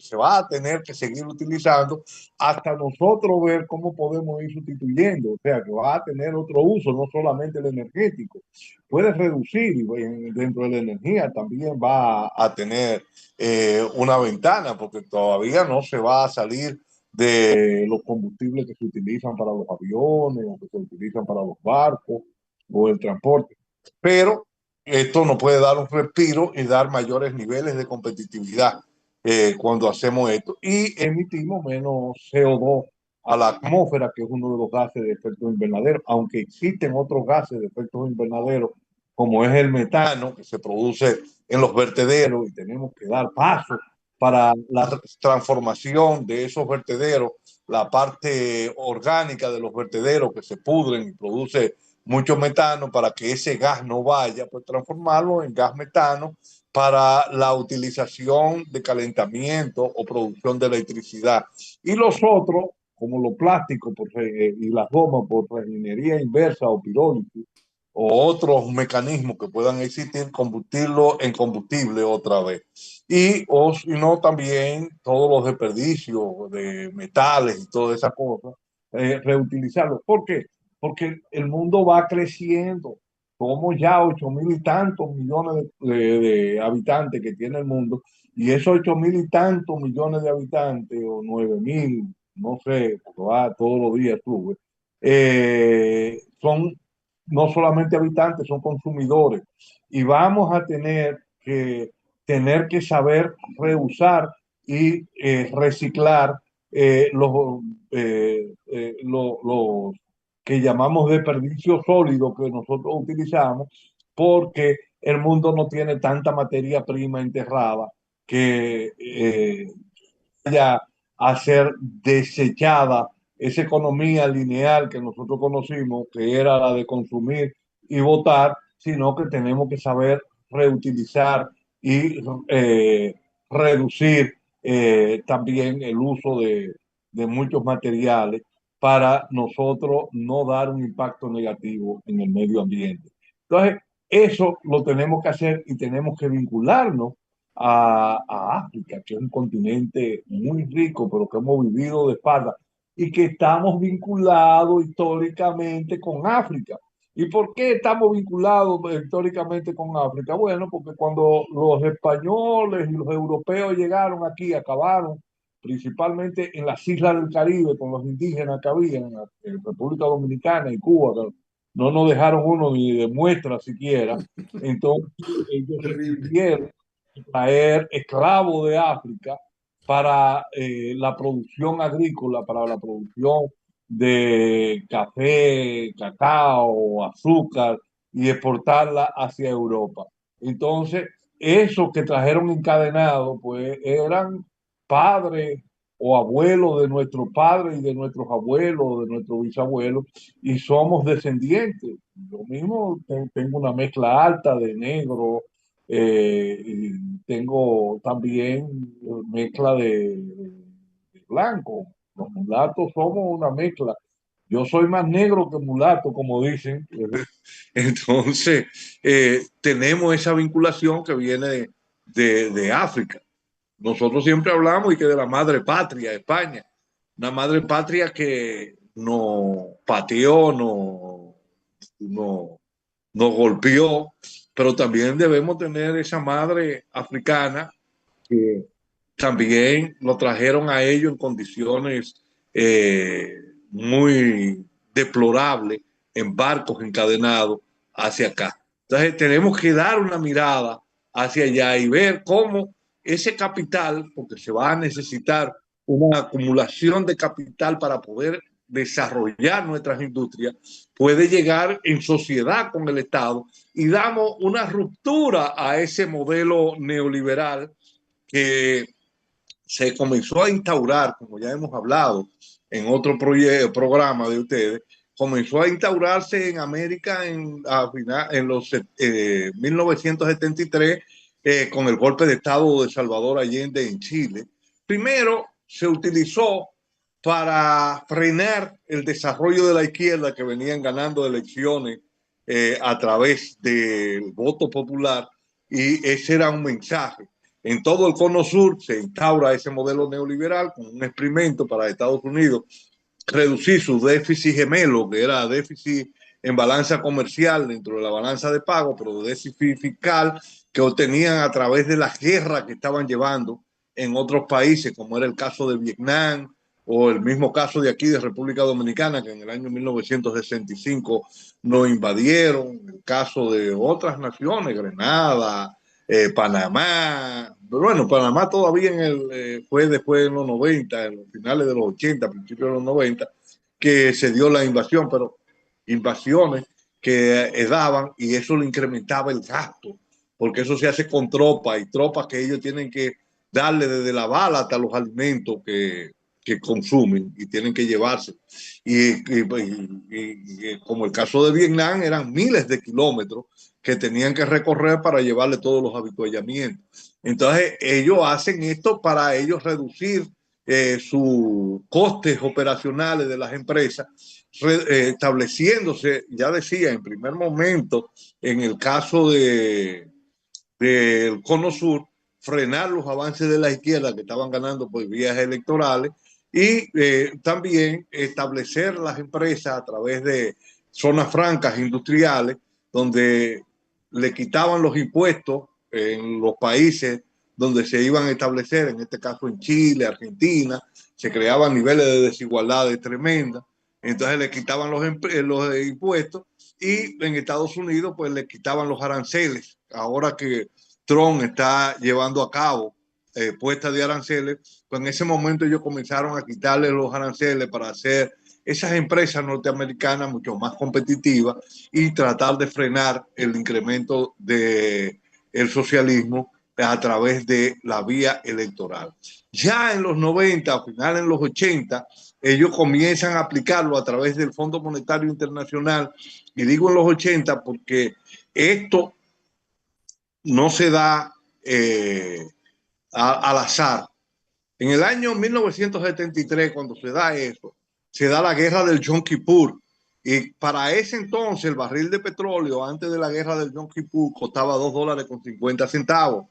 se va a tener que seguir utilizando hasta nosotros ver cómo podemos ir sustituyendo. O sea, que va a tener otro uso, no solamente el energético. Puede reducir, y dentro de la energía también va a tener una ventana, porque todavía no se va a salir de los combustibles que se utilizan para los aviones o que se utilizan para los barcos o el transporte. Pero esto nos puede dar un respiro y dar mayores niveles de competitividad cuando hacemos esto, y emitimos menos CO2 a la atmósfera, que es uno de los gases de efecto invernadero, aunque existen otros gases de efecto invernadero, como es el metano, que se produce en los vertederos, y tenemos que dar paso para la transformación de esos vertederos, la parte orgánica de los vertederos que se pudren y produce mucho metano, para que ese gas no vaya, pues transformarlo en gas metano para la utilización de calentamiento o producción de electricidad. Y los otros, como los plásticos y las gomas por refinería inversa o pirólisis, o otros mecanismos que puedan existir, convertirlo en combustible otra vez. Y o si no, también todos los desperdicios de metales y todas esas cosas, reutilizarlos. ¿Por qué? Porque el mundo va creciendo. Somos ya 8.000 y tantos millones de habitantes que tiene el mundo, y esos 8.000 y tantos millones de habitantes, o 9.000, no sé, porque va todos los días sube, son no solamente habitantes, son consumidores, y vamos a tener que saber reusar y reciclar los que llamamos desperdicio sólido que nosotros utilizamos, porque el mundo no tiene tanta materia prima enterrada que vaya a ser desechada esa economía lineal que nosotros conocimos, que era la de consumir y votar, sino que tenemos que saber reutilizar y reducir también el uso de muchos materiales para nosotros no dar un impacto negativo en el medio ambiente. Entonces, eso lo tenemos que hacer y tenemos que vincularnos a África, que es un continente muy rico, pero que hemos vivido de espalda y que estamos vinculados históricamente con África. ¿Y por qué estamos vinculados históricamente con África? Bueno, porque cuando los españoles y los europeos llegaron aquí, acabaron principalmente en las islas del Caribe con los indígenas que había en República Dominicana y Cuba, que no nos dejaron uno ni de muestra siquiera. Entonces ellos Terrible. decidieron traer esclavos de África para la producción agrícola, para la producción de café, cacao, azúcar y exportarla hacia Europa. Entonces, esos que trajeron encadenados, pues eran padres o abuelos de nuestros padres y de nuestros abuelos, de nuestros bisabuelos, y somos descendientes. Yo mismo tengo una mezcla alta de negro, y tengo también mezcla de blanco. Los mulatos somos una mezcla. Yo soy más negro que mulato, como dicen. Entonces, tenemos esa vinculación que viene de África. Nosotros siempre hablamos y que de la madre patria, España, una madre patria que nos pateó, nos golpeó, pero también debemos tener esa madre africana que también lo trajeron a ellos en condiciones muy deplorables, en barcos encadenados hacia acá. Entonces tenemos que dar una mirada hacia allá y ver cómo ese capital, porque se va a necesitar una acumulación de capital para poder desarrollar nuestras industrias, puede llegar en sociedad con el Estado y damos una ruptura a ese modelo neoliberal que se comenzó a instaurar, como ya hemos hablado en otro programa de ustedes, comenzó a instaurarse en América en los 1973 con el golpe de Estado de Salvador Allende en Chile. Primero se utilizó para frenar el desarrollo de la izquierda que venían ganando elecciones a través del voto popular, y ese era un mensaje. En todo el cono sur se instaura ese modelo neoliberal como un experimento para Estados Unidos reducir su déficit gemelo, que era déficit en balanza comercial dentro de la balanza de pago, pero déficit fiscal que obtenían a través de las guerras que estaban llevando en otros países, como era el caso de Vietnam o el mismo caso de aquí de República Dominicana, que en el año 1965 nos invadieron, el caso de otras naciones, Grenada, Panamá. Bueno, Panamá todavía fue después de los 90, en los finales de los 80, principios de los 90, que se dio la invasión, pero invasiones que daban, y eso le incrementaba el gasto, porque eso se hace con tropas, y tropas que ellos tienen que darle desde la bala hasta los alimentos que consumen y tienen que llevarse. Y como el caso de Vietnam, eran miles de kilómetros que tenían que recorrer para llevarle todos los habituallamientos. Entonces, ellos hacen esto para ellos reducir sus costes operacionales de las empresas, estableciéndose, ya decía, en primer momento, en el caso del Cono Sur, frenar los avances de la izquierda que estaban ganando por vías electorales, y también establecer las empresas a través de zonas francas industriales, donde le quitaban los impuestos en los países donde se iban a establecer, en este caso en Chile, Argentina, se creaban niveles de desigualdades tremendas, entonces le quitaban los impuestos, y en Estados Unidos pues le quitaban los aranceles. Ahora que Trump está llevando a cabo puestas de aranceles, pues en ese momento ellos comenzaron a quitarle los aranceles para hacer esas empresas norteamericanas mucho más competitivas y tratar de frenar el incremento del socialismo a través de la vía electoral. Ya en los 90, a finales de los 80, ellos comienzan a aplicarlo a través del Fondo Monetario Internacional, y digo en los 80 porque esto no se da al azar. En el año 1973, cuando se da eso, se da la guerra del Yom Kippur. Y para ese entonces el barril de petróleo antes de la guerra del Yom Kippur costaba $2.50.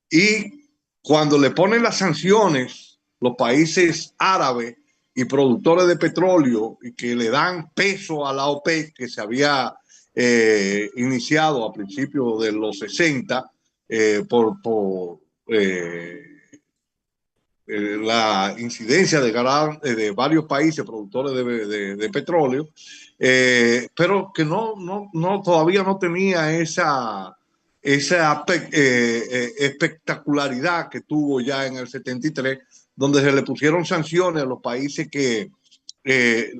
Y cuando le ponen las sanciones, los países árabes y productores de petróleo y que le dan peso a la OPEC que se había iniciado a principios de los 60 por la incidencia de varios países productores de petróleo, pero que todavía no tenía esa espectacularidad que tuvo ya en el 73, donde se le pusieron sanciones a los países que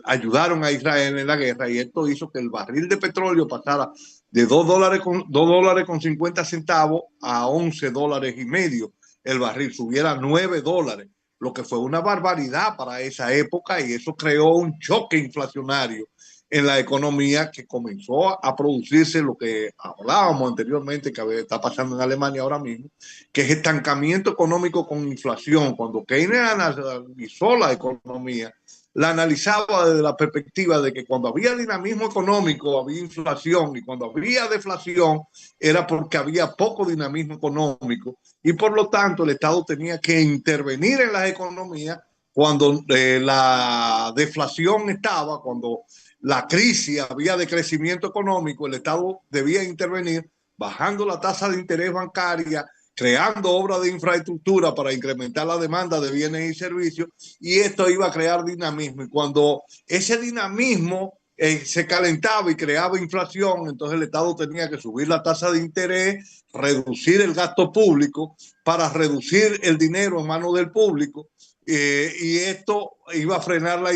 ayudaron a Israel en la guerra, y esto hizo que el barril de petróleo pasara de $2.50 a $11.50 el barril, subiera $9, lo que fue una barbaridad para esa época, y eso creó un choque inflacionario en la economía que comenzó a producirse lo que hablábamos anteriormente, que está pasando en Alemania ahora mismo, que es estancamiento económico con inflación. Cuando Keynes analizó la economía, la analizaba desde la perspectiva de que cuando había dinamismo económico había inflación, y cuando había deflación era porque había poco dinamismo económico, y por lo tanto el Estado tenía que intervenir en las economías cuando la deflación estaba, cuando la crisis había de crecimiento económico. El Estado debía intervenir bajando la tasa de interés bancaria, creando obras de infraestructura para incrementar la demanda de bienes y servicios, y esto iba a crear dinamismo. Y cuando ese dinamismo se calentaba y creaba inflación, entonces el Estado tenía que subir la tasa de interés, reducir el gasto público para reducir el dinero en manos del público, y esto iba a frenar la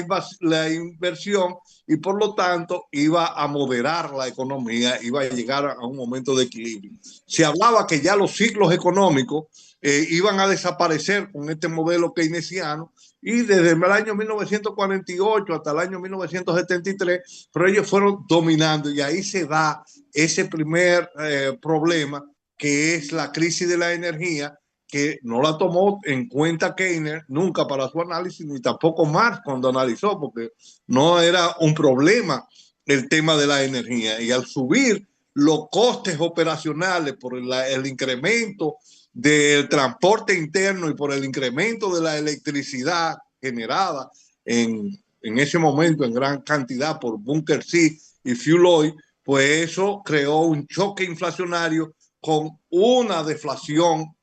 inversión, y por lo tanto iba a moderar la economía, iba a llegar a un momento de equilibrio. Se hablaba que ya los ciclos económicos iban a desaparecer con este modelo keynesiano, y desde el año 1948 hasta el año 1973, pero ellos fueron dominando, y ahí se da ese primer problema, que es la crisis de la energía, que no la tomó en cuenta Keynes nunca para su análisis, ni tampoco Marx cuando analizó, porque no era un problema el tema de la energía. Y al subir los costes operacionales por el incremento del transporte interno y por el incremento de la electricidad generada en ese momento en gran cantidad por Bunker C y Fuel Oil, pues eso creó un choque inflacionario con una deflación,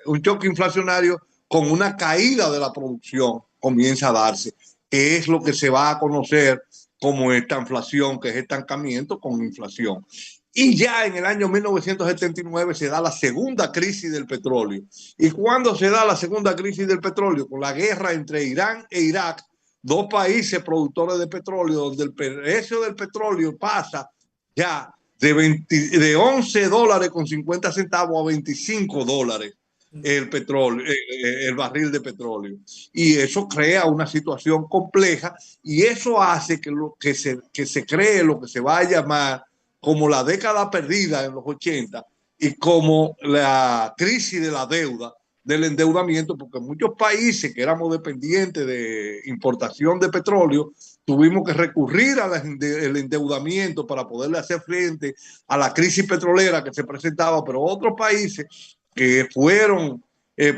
un choque inflacionario con una caída de la producción comienza a darse, que es lo que se va a conocer como esta inflación, que es estancamiento con inflación. Y ya en el año 1979 se da la segunda crisis del petróleo. ¿Y cuándo se da la segunda crisis del petróleo? Con la guerra entre Irán e Irak, dos países productores de petróleo, donde el precio del petróleo pasa ya de $11.50 a $25 el petróleo, el barril de petróleo. Y eso crea una situación compleja, y eso hace que se cree lo que se va a llamar como la década perdida en los 80, y como la crisis de la deuda, del endeudamiento, porque muchos países que éramos dependientes de importación de petróleo tuvimos que recurrir al endeudamiento para poderle hacer frente a la crisis petrolera que se presentaba, pero otros países que fueron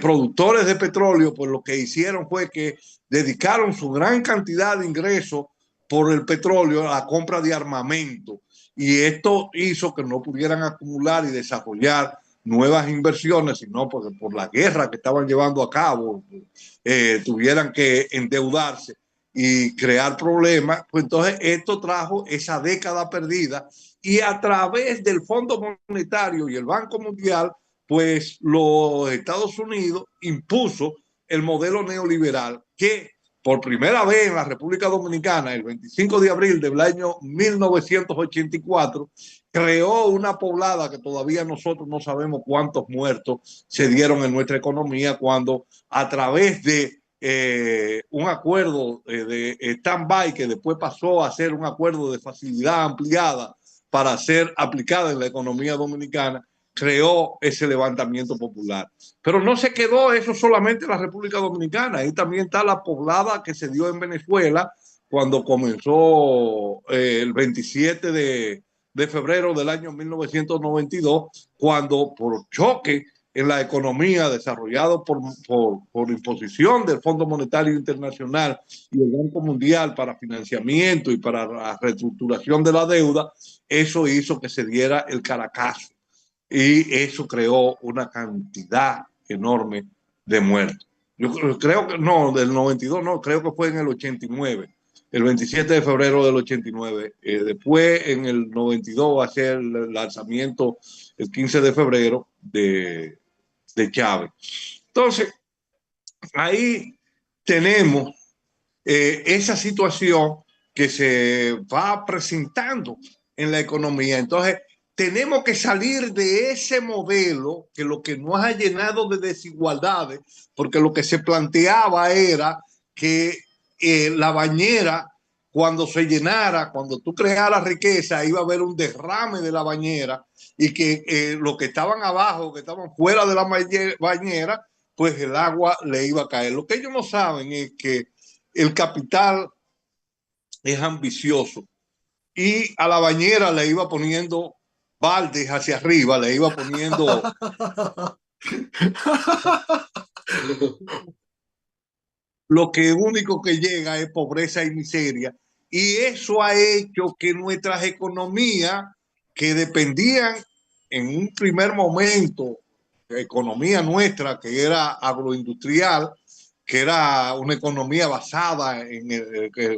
productores de petróleo, pues lo que hicieron fue que dedicaron su gran cantidad de ingresos por el petróleo a la compra de armamento, y esto hizo que no pudieran acumular y desarrollar nuevas inversiones, sino porque por la guerra que estaban llevando a cabo tuvieran que endeudarse y crear problemas. Pues entonces esto trajo esa década perdida, y a través del Fondo Monetario y el Banco Mundial, pues los Estados Unidos impuso el modelo neoliberal, que por primera vez en la República Dominicana, el 25 de abril del año 1984, creó una poblada que todavía nosotros no sabemos cuántos muertos se dieron en nuestra economía, cuando a través de un acuerdo de stand-by, que después pasó a ser un acuerdo de facilidad ampliada para ser aplicada en la economía dominicana, creó ese levantamiento popular. Pero no se quedó eso solamente en la República Dominicana, ahí también está la poblada que se dio en Venezuela cuando comenzó el 27 de febrero del año 1992, cuando por choque en la economía desarrollado por imposición del Fondo Monetario Internacional y el Banco Mundial para financiamiento y para la reestructuración de la deuda, eso hizo que se diera el Caracazo y eso creó una cantidad enorme de muertos. Yo creo que no, del 92 no, creo que fue en el 89, el 27 de febrero del 89. Después, en el 92, va a ser el lanzamiento el 15 de febrero de Chávez. Entonces, ahí tenemos esa situación que se va presentando en la economía. Entonces, tenemos que salir de ese modelo que lo que nos ha llenado de desigualdades, porque lo que se planteaba era que la bañera, cuando se llenara, cuando tú crearas riqueza, iba a haber un derrame de la bañera y que los que estaban abajo, que estaban fuera de la bañera, pues el agua le iba a caer. Lo que ellos no saben es que el capital es ambicioso y a la bañera le iba poniendo baldes hacia arriba, le iba poniendo lo que único que llega es pobreza y miseria. Y eso ha hecho que nuestras economías, que dependían en un primer momento, de economía nuestra, que era agroindustrial, que era una economía basada en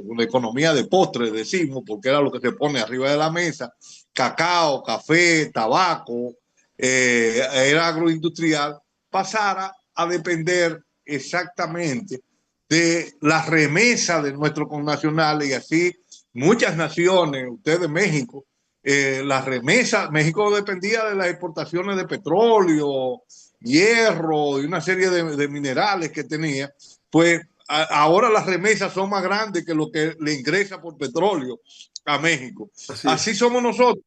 una economía de postres, decimos, porque era lo que se pone arriba de la mesa, cacao, café, tabaco, era agroindustrial, pasara a depender exactamente de las remesas de nuestros connacionales y así muchas naciones, usted de México, las remesas, México dependía de las exportaciones de petróleo, hierro y una serie de minerales que tenía, pues ahora las remesas son más grandes que lo que le ingresa por petróleo a México. Así somos nosotros.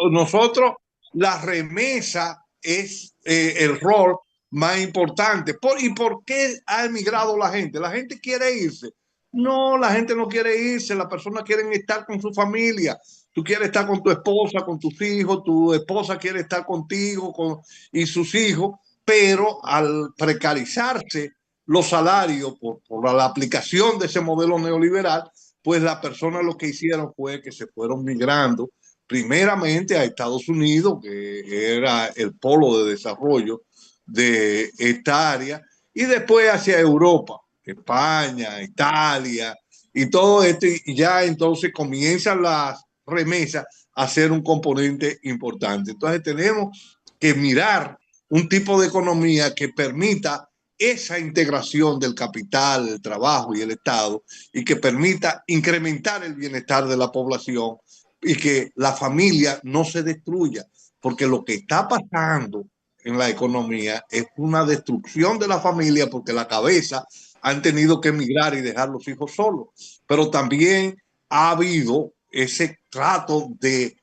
Nosotros, la remesa es el rol más importante. ¿Y por qué ha emigrado la gente? La gente quiere irse. No, la gente no quiere irse, las personas quieren estar con su familia. Tú quieres estar con tu esposa, con tus hijos, tu esposa quiere estar contigo y sus hijos, pero al precarizarse los salarios por la aplicación de ese modelo neoliberal, pues las personas lo que hicieron fue que se fueron migrando primeramente a Estados Unidos, que era el polo de desarrollo de esta área, y después hacia Europa, España, Italia, y todo esto, y ya entonces comienzan las remesas a ser un componente importante. Entonces tenemos que mirar un tipo de economía que permita esa integración del capital, el trabajo y el Estado, y que permita incrementar el bienestar de la población y que la familia no se destruya, porque lo que está pasando en la economía es una destrucción de la familia, porque la cabeza han tenido que emigrar y dejar los hijos solos, pero también ha habido ese trato de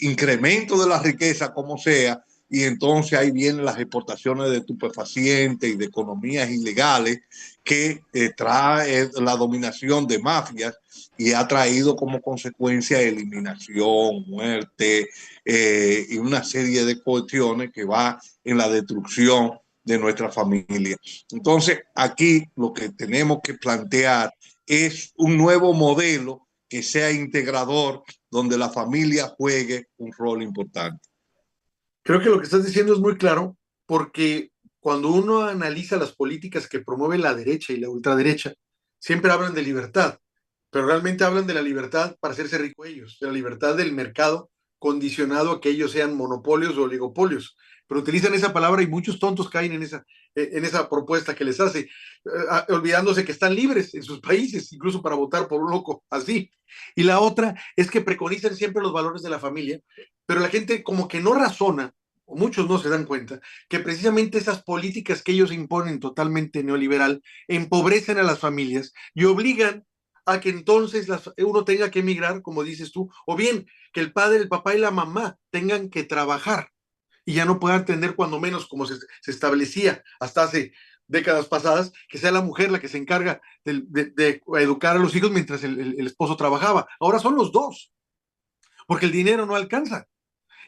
incremento de la riqueza como sea, y entonces ahí vienen las exportaciones de estupefacientes y de economías ilegales que trae la dominación de mafias y ha traído como consecuencia eliminación, muerte y una serie de cuestiones que va en la destrucción de nuestra familia. Entonces, aquí lo que tenemos que plantear es un nuevo modelo que sea integrador, donde la familia juegue un rol importante. Creo que lo que estás diciendo es muy claro, porque cuando uno analiza las políticas que promueve la derecha y la ultraderecha, siempre hablan de libertad, pero realmente hablan de la libertad para hacerse rico ellos, de la libertad del mercado condicionado a que ellos sean monopolios o oligopolios. Pero utilizan esa palabra y muchos tontos caen en esa propuesta que les hace, olvidándose que están libres en sus países, incluso para votar por un loco así. Y la otra es que preconizan siempre los valores de la familia, pero la gente como que no razona, o muchos no se dan cuenta, que precisamente esas políticas que ellos imponen totalmente neoliberal empobrecen a las familias y obligan a que entonces uno tenga que emigrar, como dices tú, o bien que el padre, el papá y la mamá tengan que trabajar y ya no puedan tener, cuando menos, como se establecía hasta hace décadas pasadas, que sea la mujer la que se encarga de educar a los hijos mientras el esposo trabajaba. Ahora son los dos, porque el dinero no alcanza.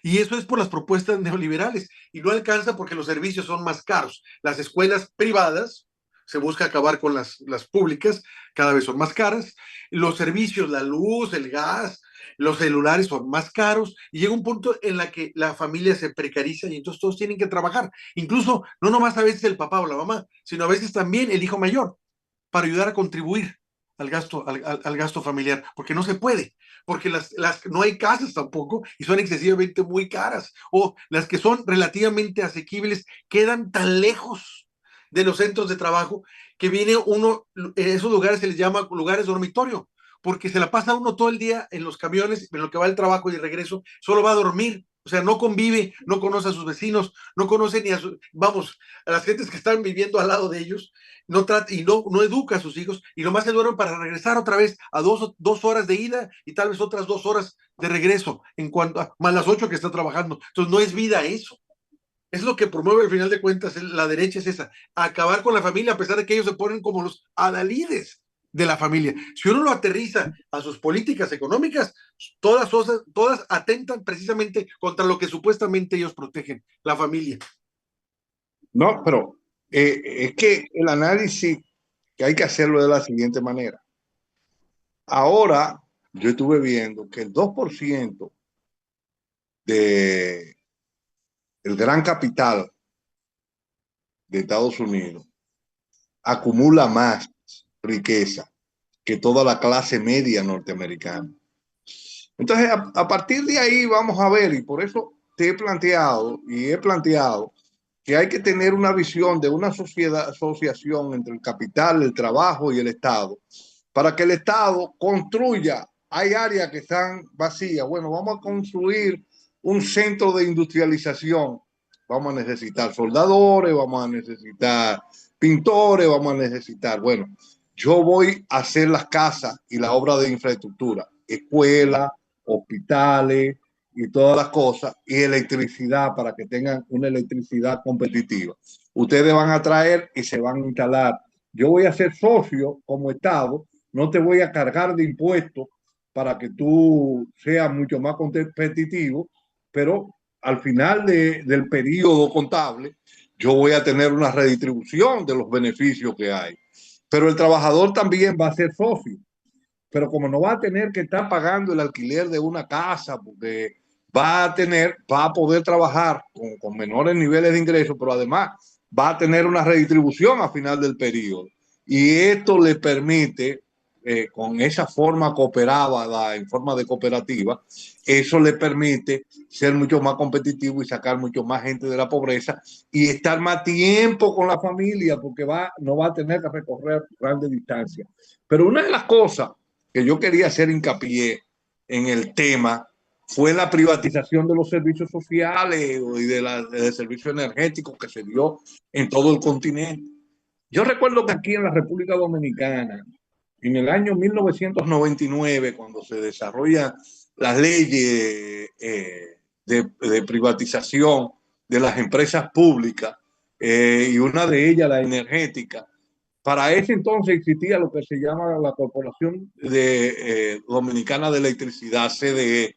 Y eso es por las propuestas neoliberales. Y no alcanza porque los servicios son más caros. Las escuelas privadas, se busca acabar con las públicas, cada vez son más caras. Los servicios, la luz, el gas, los celulares son más caros. Y llega un punto en la que la familia se precariza y entonces todos tienen que trabajar. Incluso, no nomás a veces el papá o la mamá, sino a veces también el hijo mayor, para ayudar a contribuir al gasto familiar, porque no se puede, porque no hay casas tampoco y son excesivamente muy caras, o las que son relativamente asequibles quedan tan lejos de los centros de trabajo que viene uno, en esos lugares se les llama lugares dormitorio, porque se la pasa uno todo el día en los camiones, en lo que va al trabajo y de regreso, solo va a dormir. O sea, no convive, no conoce a sus vecinos, no conoce ni a las gentes que están viviendo al lado de ellos, no trata y no educa a sus hijos y nomás se duermen para regresar otra vez a dos horas de ida y tal vez otras 2 horas de regreso, en cuanto a más las 8 que está trabajando. Entonces no es vida eso. Es lo que promueve al final de cuentas la derecha, es esa, acabar con la familia, a pesar de que ellos se ponen como los adalides de la familia. Si uno lo aterriza a sus políticas económicas, todas atentan precisamente contra lo que supuestamente ellos protegen, la familia. No, pero es que el análisis que hay que hacerlo de la siguiente manera. Ahora yo estuve viendo que el 2% de el gran capital de Estados Unidos acumula más riqueza que toda la clase media norteamericana. Entonces, a partir de ahí vamos a ver, y por eso te he planteado que hay que tener una visión de una asociación entre el capital, el trabajo y el Estado, para que el Estado construya. Hay áreas que están vacías. Bueno, vamos a construir un centro de industrialización. Vamos a necesitar soldadores, vamos a necesitar pintores, vamos a necesitar, bueno, yo voy a hacer las casas y la obra de infraestructura, escuelas, hospitales y todas las cosas, y electricidad para que tengan una electricidad competitiva. Ustedes van a traer y se van a instalar. Yo voy a ser socio como Estado, no te voy a cargar de impuestos para que tú seas mucho más competitivo, pero al final del periodo contable, yo voy a tener una redistribución de los beneficios que hay. Pero el trabajador también va a ser socio. Pero como no va a tener que estar pagando el alquiler de una casa, porque va a poder trabajar con menores niveles de ingresos, pero además va a tener una redistribución a final del periodo. Y esto le permite, con esa forma cooperada, en forma de cooperativa, eso le permite ser mucho más competitivo y sacar mucho más gente de la pobreza y estar más tiempo con la familia, porque no va a tener que recorrer grandes distancias. Pero una de las cosas que yo quería hacer hincapié en el tema fue la privatización de los servicios sociales y del servicio energético que se dio en todo el continente. Yo recuerdo que aquí en la República Dominicana, en el año 1999, cuando se desarrollan las leyes de privatización de las empresas públicas, y una de ellas, la energética, para ese entonces existía lo que se llama la Corporación Dominicana de Electricidad, CDE,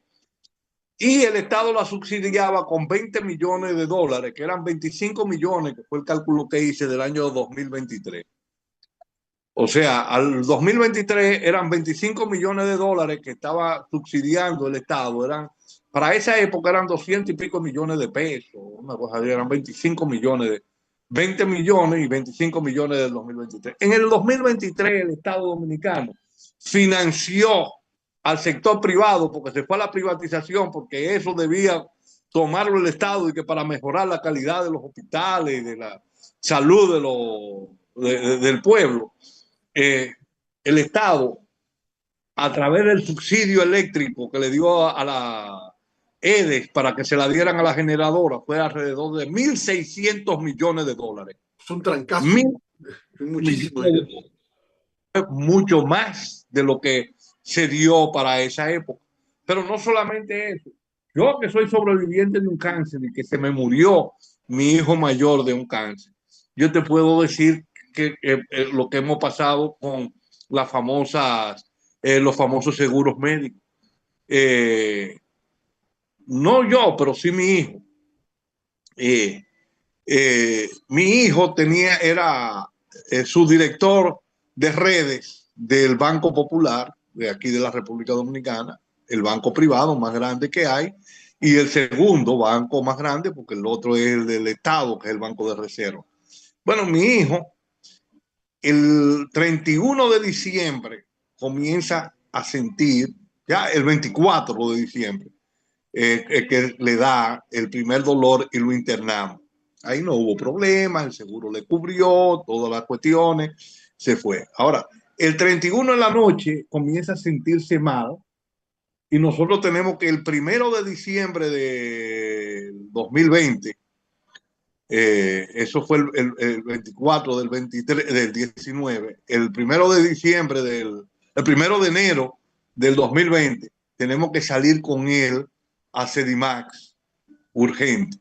y el Estado la subsidiaba con 20 millones de dólares, que eran 25 millones, que fue el cálculo que hice del año 2023. O sea, al 2023 eran 25 millones de dólares que estaba subsidiando el Estado. Para esa época eran 200 y pico millones de pesos. Una cosa, eran 25 millones, 20 millones y 25 millones del 2023. En el 2023 el Estado Dominicano financió al sector privado porque se fue a la privatización, porque eso debía tomarlo el Estado y que para mejorar la calidad de los hospitales, de la salud del pueblo. El Estado, a través del subsidio eléctrico que le dio a la EDES para que se la dieran a la generadora, fue alrededor de 1.600 millones de dólares. Es un trancazo. Muchísimo. Mucho más de lo que se dio para esa época. Pero no solamente eso. Yo que soy sobreviviente de un cáncer y que se me murió mi hijo mayor de un cáncer, yo te puedo decir que lo que hemos pasado con las famosas, los famosos seguros médicos. No yo, pero sí mi hijo. Eh, mi hijo era subdirector de redes del Banco Popular de aquí de la República Dominicana, el banco privado más grande que hay, y el segundo banco más grande, porque el otro es el del Estado, que es el Banco de Reserva. Bueno, mi hijo, el 31 de diciembre, comienza a sentir, ya el 24 de diciembre, que le da el primer dolor y lo internamos. Ahí no hubo problema, el seguro le cubrió todas las cuestiones, se fue. Ahora, el 31 en la noche comienza a sentirse mal y nosotros tenemos que el 1 de diciembre de 2020, eso fue el 24 del 23, del 19, el 1 de diciembre el 1 de enero del 2020, tenemos que salir con él a Sedimax urgente.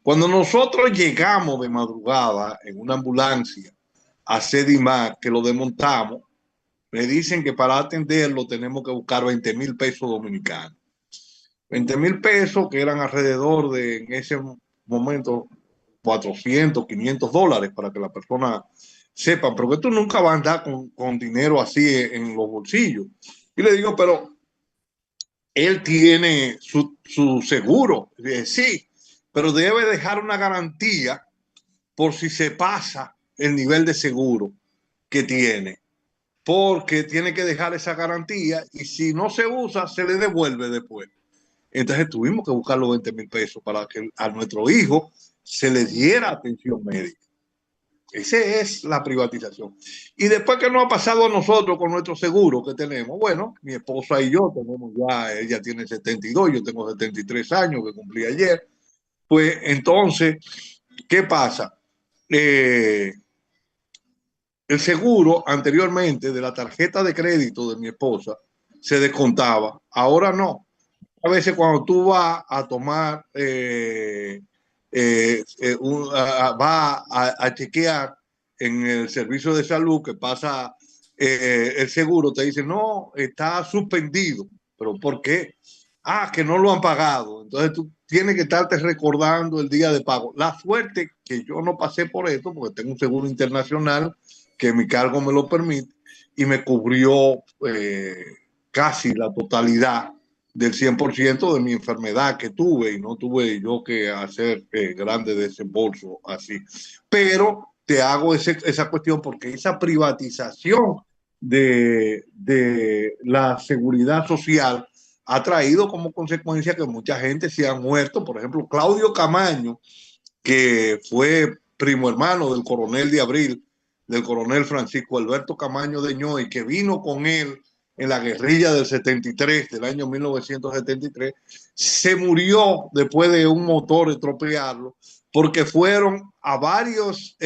Cuando nosotros llegamos de madrugada en una ambulancia a Sedimax, que lo desmontamos, me dicen que para atenderlo tenemos que buscar 20,000 pesos dominicanos. 20,000 pesos que eran alrededor de, en ese momento, 400, 500 dólares para que la persona sepa, pero que tú nunca vas a andar con dinero así en los bolsillos. Y le digo, pero él tiene su seguro. Dice, sí, pero debe dejar una garantía por si se pasa el nivel de seguro que tiene, porque tiene que dejar esa garantía y si no se usa, se le devuelve después. Entonces tuvimos que buscar los 20,000 pesos para que a nuestro hijo se le diera atención médica. Esa es la privatización. Y después que nos ha pasado a nosotros con nuestro seguro que tenemos, bueno, mi esposa y yo tenemos ya, ella tiene 72, yo tengo 73 años que cumplí ayer, pues entonces, ¿qué pasa? El seguro anteriormente de la tarjeta de crédito de mi esposa se descontaba, ahora no. A veces cuando tú vas a tomar, va a chequear en el servicio de salud que pasa el seguro, te dice, no, está suspendido. ¿Pero por qué? Ah, que no lo han pagado. Entonces tú tienes que estarte recordando el día de pago. La suerte que yo no pasé por esto, porque tengo un seguro internacional que mi cargo me lo permite y me cubrió casi la totalidad del 100% de mi enfermedad que tuve y no tuve yo que hacer grandes desembolsos así. Pero te hago esa cuestión porque esa privatización de la seguridad social ha traído como consecuencia que mucha gente se ha muerto. Por ejemplo, Claudio Camaño, que fue primo hermano del coronel de Abril, del coronel Francisco Alberto Camaño de Ñoy, que vino con él en la guerrilla del 73, del año 1973, se murió después de un motor estropearlo, porque fueron a varias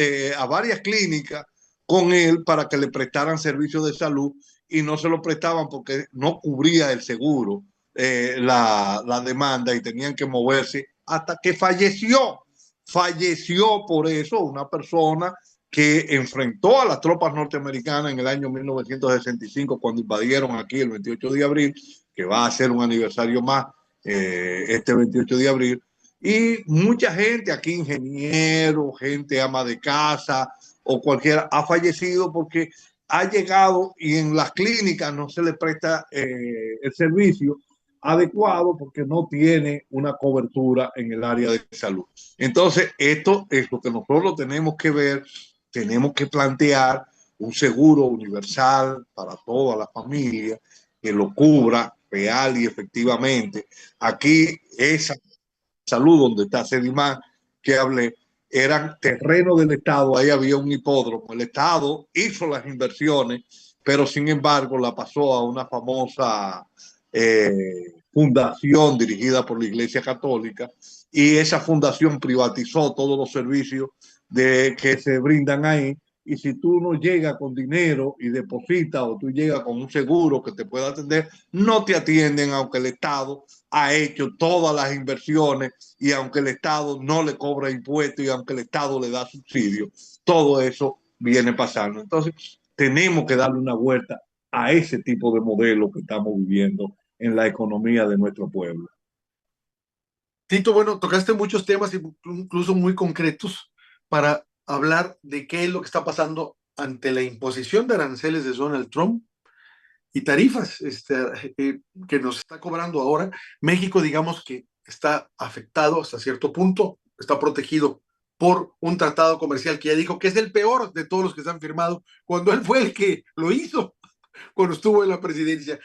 clínicas con él para que le prestaran servicios de salud y no se lo prestaban porque no cubría el seguro la demanda y tenían que moverse hasta que falleció. Falleció por eso una persona que enfrentó a las tropas norteamericanas en el año 1965 cuando invadieron aquí el 28 de abril, que va a ser un aniversario más este 28 de abril. Y mucha gente aquí, ingenieros, gente ama de casa o cualquiera, ha fallecido porque ha llegado y en las clínicas no se le presta el servicio adecuado porque no tiene una cobertura en el área de salud. Entonces, esto es lo que nosotros tenemos que ver, tenemos que plantear un seguro universal para toda la familia que lo cubra real y efectivamente. Aquí esa salud donde está Sedimán que hablé, eran terreno del Estado, ahí había un hipódromo, el Estado hizo las inversiones, pero sin embargo la pasó a una famosa fundación dirigida por la Iglesia Católica y esa fundación privatizó todos los servicios que se brindan ahí y si tú no llegas con dinero y depositas o tú llegas con un seguro que te pueda atender, no te atienden aunque el Estado ha hecho todas las inversiones y aunque el Estado no le cobra impuestos y aunque el Estado le da subsidios. Todo eso viene pasando. Entonces, tenemos que darle una vuelta a ese tipo de modelo que estamos viviendo en la economía de nuestro pueblo. Tito, bueno, tocaste muchos temas, incluso muy concretos, para hablar de qué es lo que está pasando ante la imposición de aranceles de Donald Trump y tarifas que nos está cobrando ahora. México, digamos que está afectado hasta cierto punto, está protegido por un tratado comercial que ya dijo que es el peor de todos los que se han firmado, cuando él fue el que lo hizo cuando estuvo en la presidencia.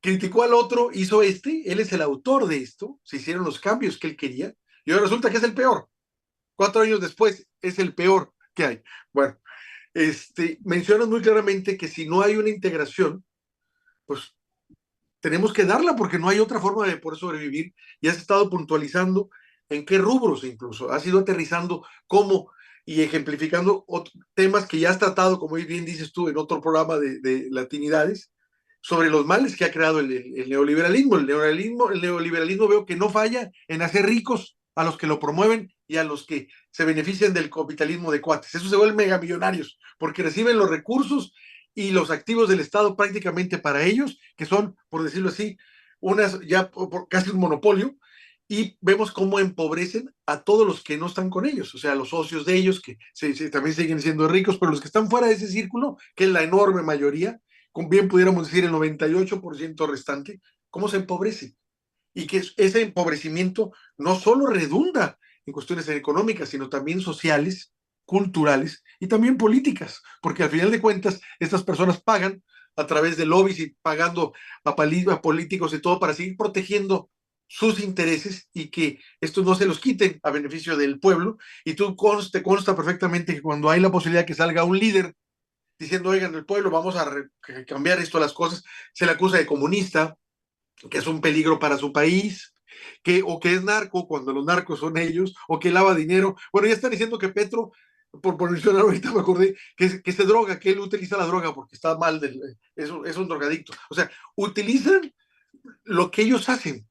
Criticó al otro, hizo él es el autor de esto, se hicieron los cambios que él quería, y ahora resulta que es el peor. 4 años después, es el peor que hay. Bueno, mencionas muy claramente que si no hay una integración, pues tenemos que darla porque no hay otra forma de poder sobrevivir, y has estado puntualizando en qué rubros incluso, has ido aterrizando cómo y ejemplificando temas que ya has tratado, como bien dices tú, en otro programa de Latinidades, sobre los males que ha creado el neoliberalismo. El neoliberalismo veo que no falla en hacer ricos a los que lo promueven y a los que se benefician del capitalismo de cuates. Eso se vuelven megamillonarios porque reciben los recursos y los activos del Estado prácticamente para ellos, que son, por decirlo así, ya casi un monopolio, y vemos cómo empobrecen a todos los que no están con ellos, o sea, los socios de ellos, que también siguen siendo ricos, pero los que están fuera de ese círculo, que es la enorme mayoría, con bien pudiéramos decir el 98% restante, cómo se empobrece. Y que ese empobrecimiento no solo redunda en cuestiones económicas, sino también sociales, culturales y también políticas, porque al final de cuentas estas personas pagan a través de lobbies y pagando a políticos y todo para seguir protegiendo sus intereses y que estos no se los quiten a beneficio del pueblo. Y te consta perfectamente que cuando hay la posibilidad que salga un líder diciendo, oigan, el pueblo, vamos a cambiar esto, las cosas, se le acusa de comunista, que es un peligro para su país, o que es narco cuando los narcos son ellos, o que lava dinero. Bueno, ya están diciendo que Petro, por mencionar ahorita me acordé, que se droga, que él utiliza la droga porque está mal, es un drogadicto. O sea, utilizan lo que ellos hacen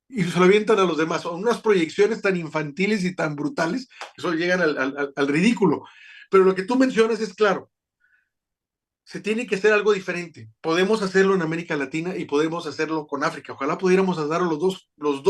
y se lo avientan a los demás. Son unas proyecciones tan infantiles y tan brutales que eso llegan al ridículo. Pero lo que tú mencionas es claro, se tiene que hacer algo diferente. Podemos hacerlo en América Latina y podemos hacerlo con África. Ojalá pudiéramos hacer los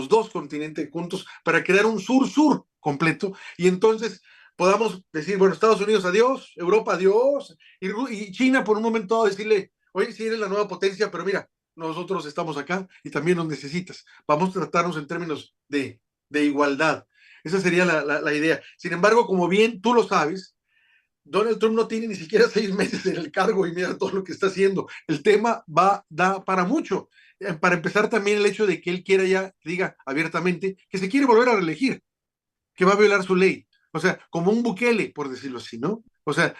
dos continentes juntos para crear un sur-sur completo y entonces podamos decir, bueno, Estados Unidos adiós, Europa adiós, y China por un momento dado decirle, oye, si eres la nueva potencia, pero mira, nosotros estamos acá y también nos necesitas. Vamos a tratarnos en términos de igualdad. Esa sería la idea. Sin embargo, como bien tú lo sabes, Donald Trump no tiene ni siquiera 6 meses en el cargo y mira todo lo que está haciendo. El tema da para mucho. Para empezar, también el hecho de que él quiera ya, diga abiertamente, que se quiere volver a reelegir, que va a violar su ley. O sea, como un Bukele, por decirlo así, ¿no? O sea,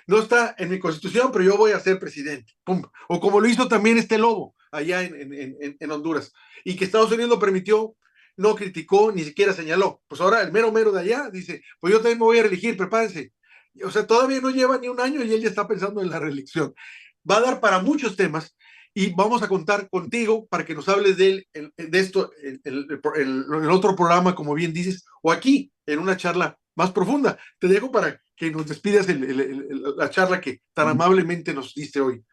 no está en mi constitución, pero yo voy a ser presidente. ¡Pum! O como lo hizo también este lobo allá en Honduras. Y que Estados Unidos lo permitió, no criticó, ni siquiera señaló. Pues ahora el mero mero de allá dice, pues yo también me voy a reelegir, prepárense. O sea, todavía no lleva ni un año y él ya está pensando en la reelección. Va a dar para muchos temas y vamos a contar contigo para que nos hables de esto el otro programa, como bien dices, o aquí en una charla más profunda. Te dejo para que nos despidas la charla que tan amablemente nos diste hoy.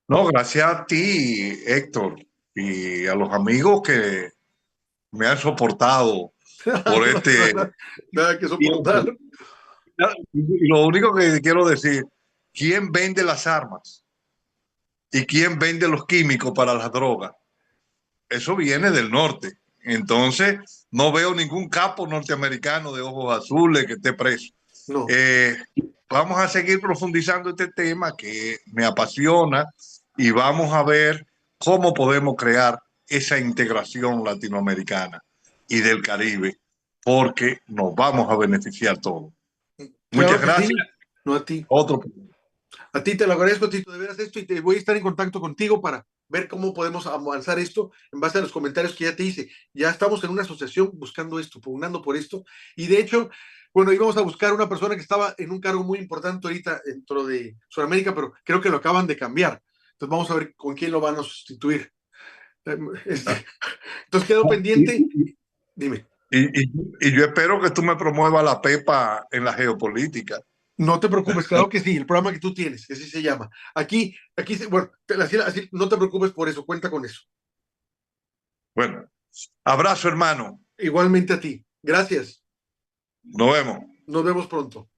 No, gracias a ti, Héctor, y a los amigos que me han soportado por Nada que soportar. tiempo. Y lo único que quiero decir, ¿quién vende las armas? ¿Y quién vende los químicos para las drogas? Eso viene del norte. Entonces, no veo ningún capo norteamericano de ojos azules que esté preso. No. Vamos a seguir profundizando este tema que me apasiona y vamos a ver cómo podemos crear esa integración latinoamericana y del Caribe, porque nos vamos a beneficiar todos. Claro Muchas que gracias. sí. No a ti. Otro. A ti te lo agradezco, Tito, de veras esto y te voy a estar en contacto contigo para ver cómo podemos avanzar esto en base a los comentarios que ya te hice. Ya estamos en una asociación buscando esto, pugnando por esto. Y de hecho, bueno, íbamos a buscar una persona que estaba en un cargo muy importante ahorita dentro de Sudamérica, pero creo que lo acaban de cambiar. Entonces vamos a ver con quién lo van a sustituir. Entonces quedó pendiente. Dime. Y yo espero que tú me promuevas la Pepa en la geopolítica. No te preocupes, claro que sí, el programa que tú tienes, que así se llama. Aquí bueno, así, no te preocupes por eso, cuenta con eso. Bueno, abrazo, hermano. Igualmente a ti. Gracias. Nos vemos. Nos vemos pronto.